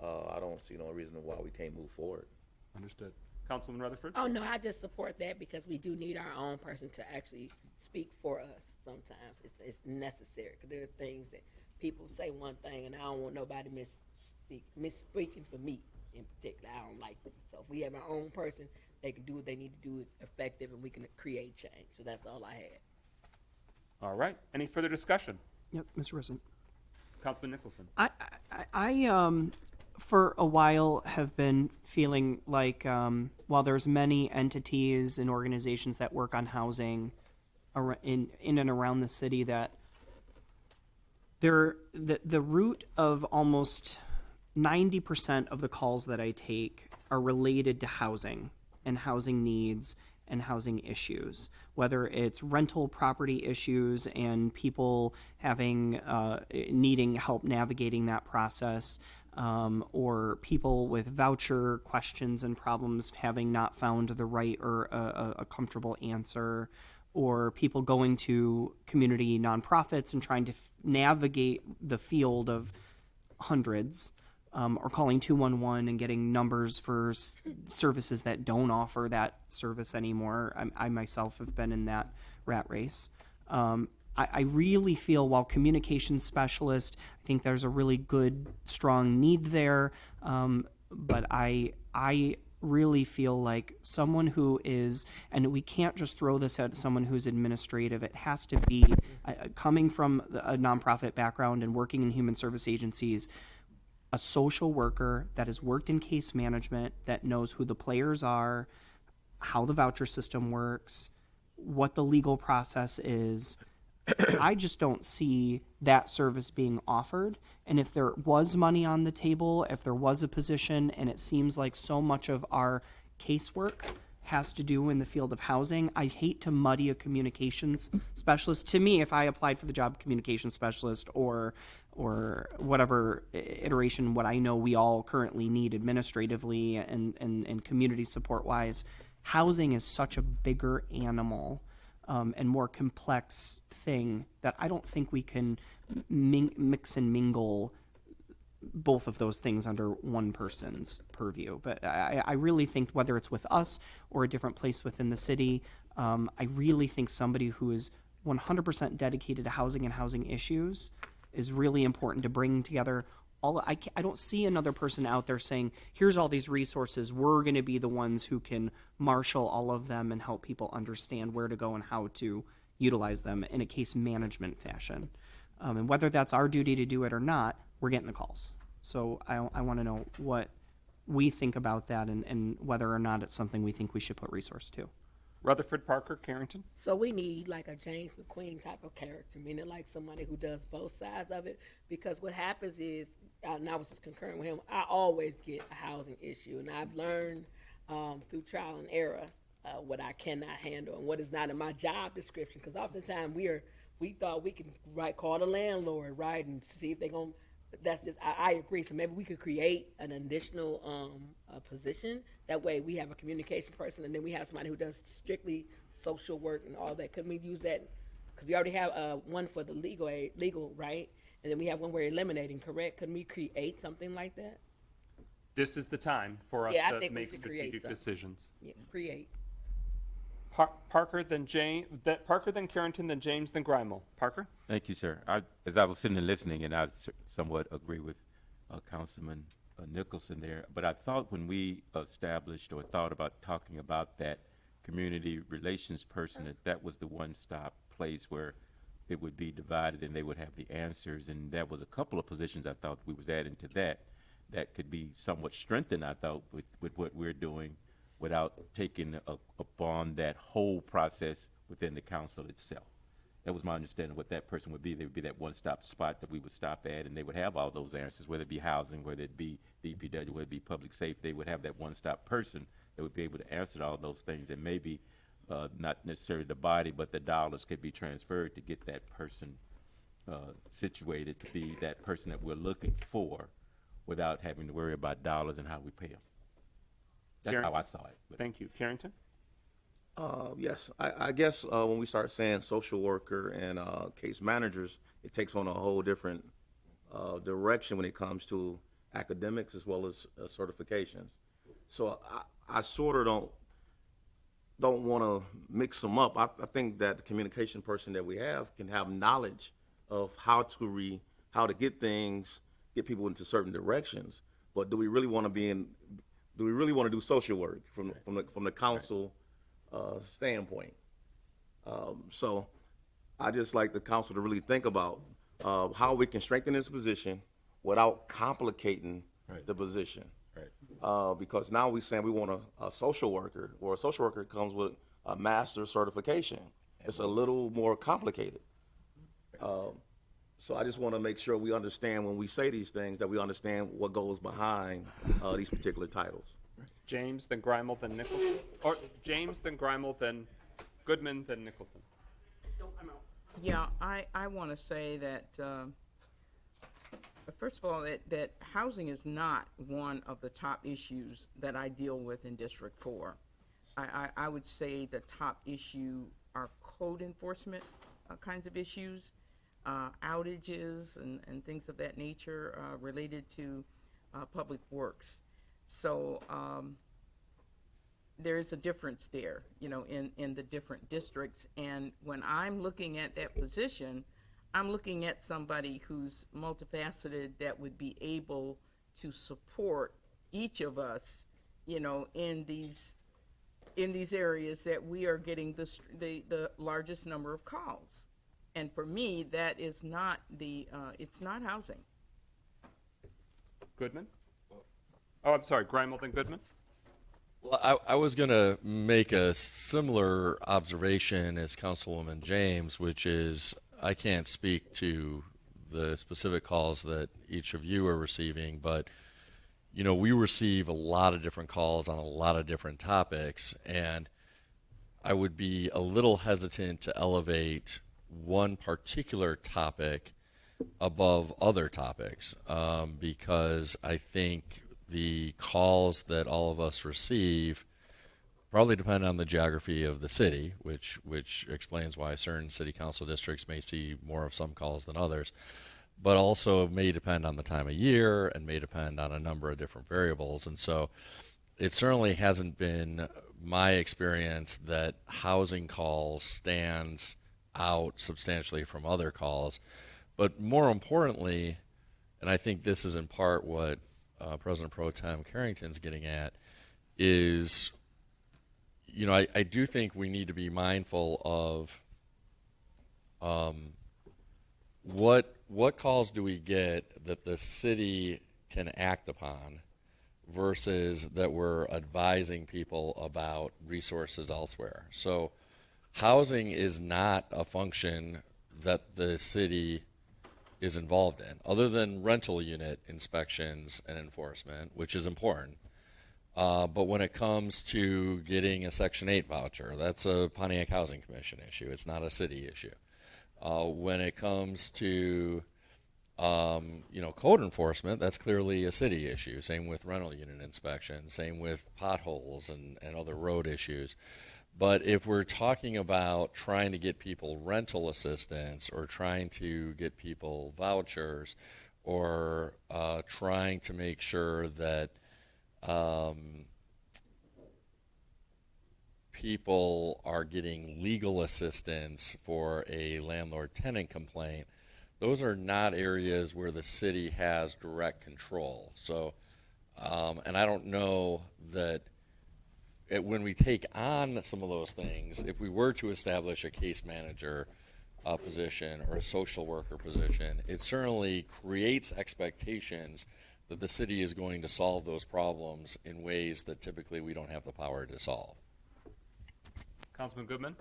I don't see no reason why we can't move forward. Understood. Councilman Rutherford? Oh, no, I just support that because we do need our own person to actually speak for us sometimes. It's necessary, because there are things that people say one thing, and I don't want nobody misspeaking for me in particular. I don't like that. So if we have our own person, they can do what they need to do, it's effective, and we can create change. So that's all I had. All right. Any further discussion? Yep, Mr. President. Councilman Nicholson? I for a while have been feeling like while there's many entities and organizations that work on housing in and around the city, that the root of almost 90% of the calls that I take are related to housing and housing needs and housing issues, whether it's rental property issues and people having needing help navigating that process, or people with voucher questions and problems having not found the right or a comfortable answer, or people going to community nonprofits and trying to navigate the field of hundreds, or calling 211 and getting numbers for services that don't offer that service anymore. I myself have been in that rat race. I really feel, while communications specialist, I think there's a really good, strong need there, but I really feel like someone who is, and we can't just throw this at someone who's administrative, it has to be, coming from a nonprofit background and working in human service agencies, a social worker that has worked in case management, that knows who the players are, how the voucher system works, what the legal process is. I just don't see that service being offered. And if there was money on the table, if there was a position, and it seems like so much of our casework has to do in the field of housing, I hate to muddy a communications specialist. To me, if I applied for the job communications specialist or whatever iteration, what I know we all currently need administratively and community support wise, housing is such a bigger animal and more complex thing that I don't think we can mix and mingle both of those things under one person's purview. But I really think, whether it's with us or a different place within the city, I really think somebody who is 100% dedicated to housing and housing issues is really important to bring together I don't see another person out there saying, here's all these resources, we're going to be the ones who can marshal all of them and help people understand where to go and how to utilize them in a case management fashion. And whether that's our duty to do it or not, we're getting the calls. So I want to know what we think about that, and whether or not it's something we think we should put resource to. Rutherford, Parker, Carrington? So we need like a James McQueen type of character, meaning like somebody who does both sides of it. Because what happens is, and I was just concurring with him, I always get a housing issue. And I've learned through trial and error what I cannot handle and what is not in my job description. Because oftentimes we thought we could call the landlord, right, and see if they're going to, that's just, I agree. So maybe we could create an additional position. That way we have a communications person, and then we have somebody who does strictly social work and all that. Couldn't we use that? Because we already have one for the legal, right? And then we have one we're eliminating, correct? Couldn't we create something like that? This is the time for us I to think we make should create strategic something. decisions. Yeah, create. Parker, then Parker, then Carrington, then James, then Grimel. Parker? Thank you, sir. As I was sitting and listening, and I somewhat agree with Councilman Nicholson there, but I thought when we established or thought about talking about that community relations person, that was the one-stop place where it would be divided and they would have the answers. And there was a couple of positions I thought we was adding to that could be somewhat strengthened, I thought, with what we're doing, without taking upon that whole process within the council itself. That was my understanding of what that person would be. They would be that one-stop spot that we would stop at, and they would have all those answers, whether it be housing, whether it be DPW, whether it be public safety. They would have that one-stop person that would be able to answer all those things, and maybe not necessarily the body, but the dollars could be transferred to get that person situated to be that person that we're looking for without having to worry about dollars and how we pay them. That's Karen? how I saw it. But Thank you. Carrington? Yes, I guess when we start saying social worker and case managers, it takes on a whole different direction when it comes to academics as well as certifications. So I sort of don't want to mix them up. I think that the communication person that we have can have knowledge of how to get people into certain directions. But do we really want to do social work from the council standpoint? So I just like the council to really think about how we can strengthen this position without complicating the position. Right. Because now we're saying we want a social worker, or a social worker comes with a master's certification. It's a little more complicated. So I just want to make sure we understand when we say these things that we understand what goes behind these particular titles. James, then Grimel, then Nicholson? Or James, then Grimel, then Goodman, then Nicholson? I'm out. Yeah, I want to say that, first of all, that housing is not one of the top issues that I deal with in District 4. I would say the top issue are code enforcement kinds of issues, outages and things of that nature related to public works. So there is a difference there, in the different districts. And when I'm looking at that position, I'm looking at somebody who's multifaceted that would be able to support each of us, in these areas that we are getting the largest number of calls. And for me, that is not it's not housing. Goodman? Oh, I'm sorry, Grimel, then Goodman? Well, I was going to make a similar observation as Councilwoman James, which is I can't speak to the specific calls that each of you are receiving, but we receive a lot of different calls on a lot of different topics, and I would be a little hesitant to elevate one particular topic above other topics because I think the calls that all of us receive probably depend on the geography of the city, which explains why certain city council districts may see more of some calls than others, but also may depend on the time of year and may depend on a number of different variables. And so it certainly hasn't been my experience that housing calls stands out substantially from other calls. But more importantly, and I think this is in part what President Pro Tem Carrington's getting at, is I do think we need to be mindful of what calls do we get that the city can act upon versus that we're advising people about resources elsewhere. So housing is not a function that the city is involved in, other than rental unit inspections and enforcement, which is important. But when it comes to getting a Section 8 voucher, that's a Pontiac Housing Commission issue. It's not a city issue. When it comes to code enforcement, that's clearly a city issue. Same with rental unit inspection. Same with potholes and other road issues. But if we're talking about trying to get people rental assistance or trying to get people vouchers or trying to make sure that people are getting legal assistance for a landlord-tenant complaint, those are not areas where the city has direct control. So, and I don't know that when we take on some of those things, if we were to establish a case manager position or a social worker position, it certainly creates expectations that the city is going to solve those problems in ways that typically we don't have the power to solve. Councilman Goodman?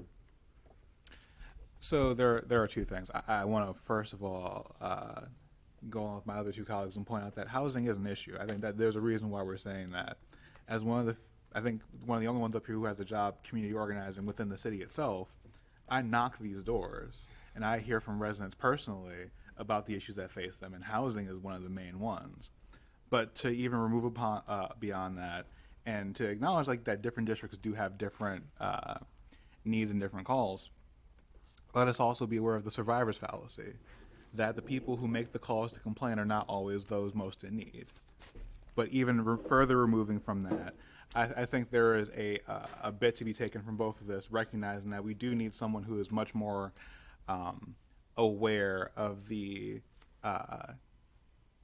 So there are two things. I want to first of all go on with my other two colleagues and point out that housing is an issue. I think that there's a reason why we're saying that. As one of the I think one of the only ones up here who has a job community organizing within the city itself. I knock these doors and I hear from residents personally about the issues that face them, and housing is one of the main ones. But to even remove upon, beyond that, and to acknowledge like that different districts do have different needs and different calls, let us also be aware of the survivor's fallacy, that the people who make the calls to complain are not always those most in need. But even further removing from that, I think there is a bit to be taken from both of this, recognizing that we do need someone who is much more aware of the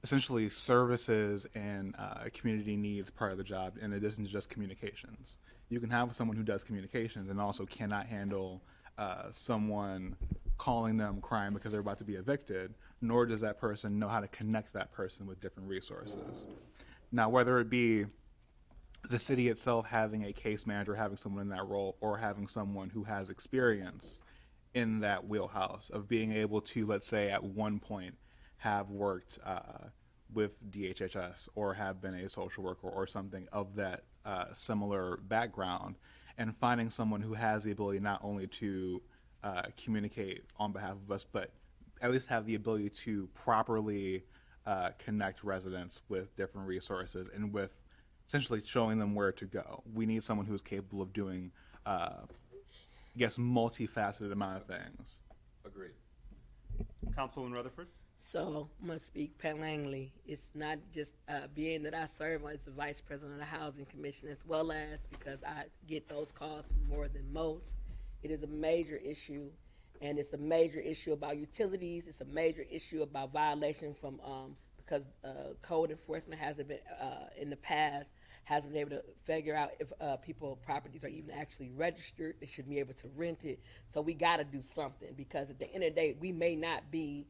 essentially services and community needs part of the job, in addition to just communications. You can have someone who does communications and also cannot handle someone calling them crying because they're about to be evicted, nor does that person know how to connect that person with different resources. Now, whether it be the city itself having a case manager, having someone in that role, or having someone who has experience in that wheelhouse of being able to, let's say, at one point have worked with DHHS or have been a social worker or something of that similar background, and finding someone who has the ability not only to communicate on behalf of us, but at least have the ability to properly connect residents with different resources and with essentially showing them where to go. We need someone who is capable of doing, multifaceted amount of things. Agreed. Councilwoman Rutherford? So I'm gonna speak Langley. It's not just being that I serve as the vice president of the Housing Commission, as well as because I get those calls more than most. It is a major issue, and it's a major issue about utilities. It's a major issue about violation from because code enforcement hasn't been in the past hasn't been able to figure out if people properties are even actually registered. They should be able to rent it. So we got to do something, because at the end of the day, we may not be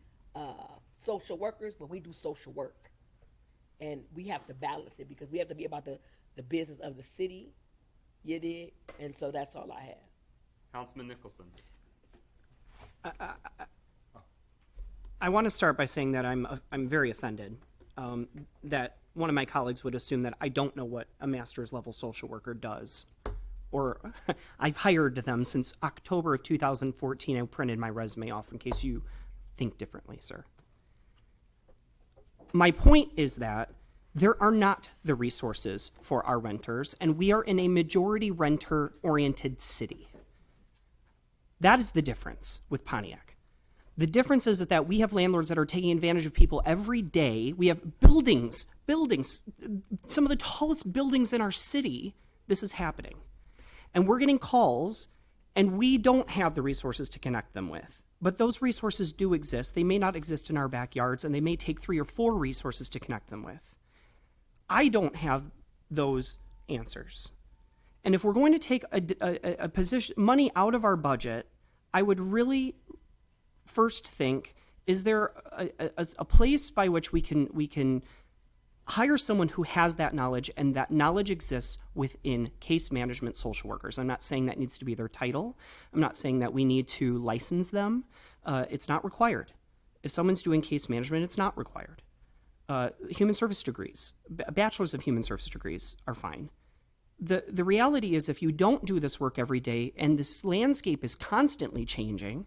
social workers, but we do social work, and we have to balance it because we have to be about the business of the city. You did, and so that's all I have. Councilman Nicholson? I want to start by saying that I'm very offended that one of my colleagues would assume that I don't know what a master's level social worker does. Or I've hired them since October of 2014. I printed my resume off in case you think differently, sir. My point is that there are not the resources for our renters, and we are in a majority renter-oriented city. That is the difference with Pontiac. The difference is that we have landlords that are taking advantage of people every day. We have buildings, some of the tallest buildings in our city. This is happening. And we're getting calls, and we don't have the resources to connect them with. But those resources do exist. They may not exist in our backyards, and they may take 3 or 4 resources to connect them with. I don't have those answers. And if we're going to take a position, money out of our budget, I would really first think, is there a place by which we can hire someone who has that knowledge, and that knowledge exists within case management social workers? I'm not saying that needs to be their title. I'm not saying that we need to license them. It's not required. If someone's doing case management, it's not required. Human service degrees, bachelor's of human service degrees are fine. The reality is, if you don't do this work every day, and this landscape is constantly changing,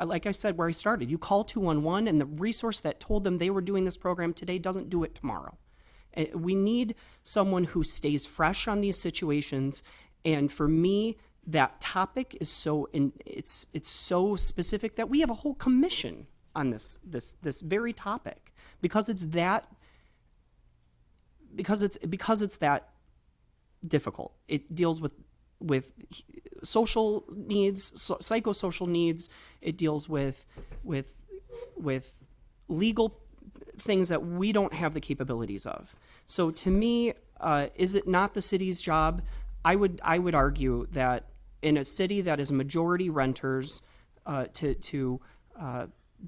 like I said where I started, you call 211 and the resource that told them they were doing this program today doesn't do it tomorrow. We need someone who stays fresh on these situations, and for me, that topic is it's so specific that we have a whole commission on this very topic, because it's that difficult. It deals with social needs, psychosocial needs. It deals with legal things that we don't have the capabilities of. So to me, is it not the city's job? I would argue that in a city that is majority renters, to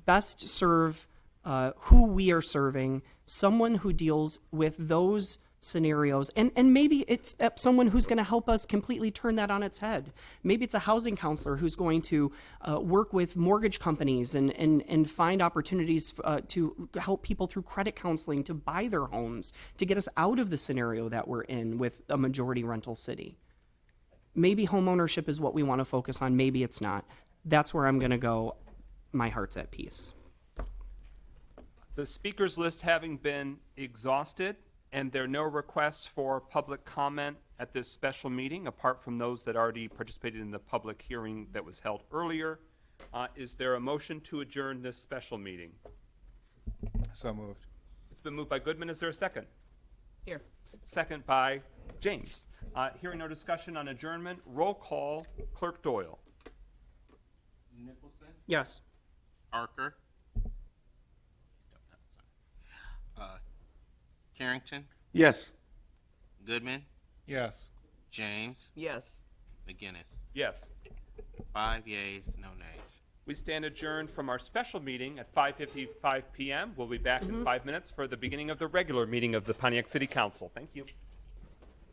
best serve who we are serving, someone who deals with those scenarios. And maybe it's someone who's going to help us completely turn that on its head. Maybe it's a housing counselor who's going to work with mortgage companies and find opportunities to help people through credit counseling to buy their homes, to get us out of the scenario that we're in with a majority rental city. Maybe home ownership is what we want to focus on. Maybe it's not. That's where I'm going to go. My heart's at peace. The speakers list having been exhausted, and there are no requests for public comment at this special meeting, apart from those that already participated in the public hearing that was held earlier. Is there a motion to adjourn this special meeting? So moved. It's been moved by Goodman. Is there a second? Here. Second by James. Hearing no discussion on adjournment, roll call. Clerk Doyle. Nicholson, Yes. Parker, Carrington, Yes. Goodman, Yes. James, Yes. McGinnis. Yes. 5 yeas, no nays. We stand adjourned from our special meeting at 5:55 p.m. We'll be back in 5 minutes for the beginning of the regular meeting of the Pontiac City Council. Thank you.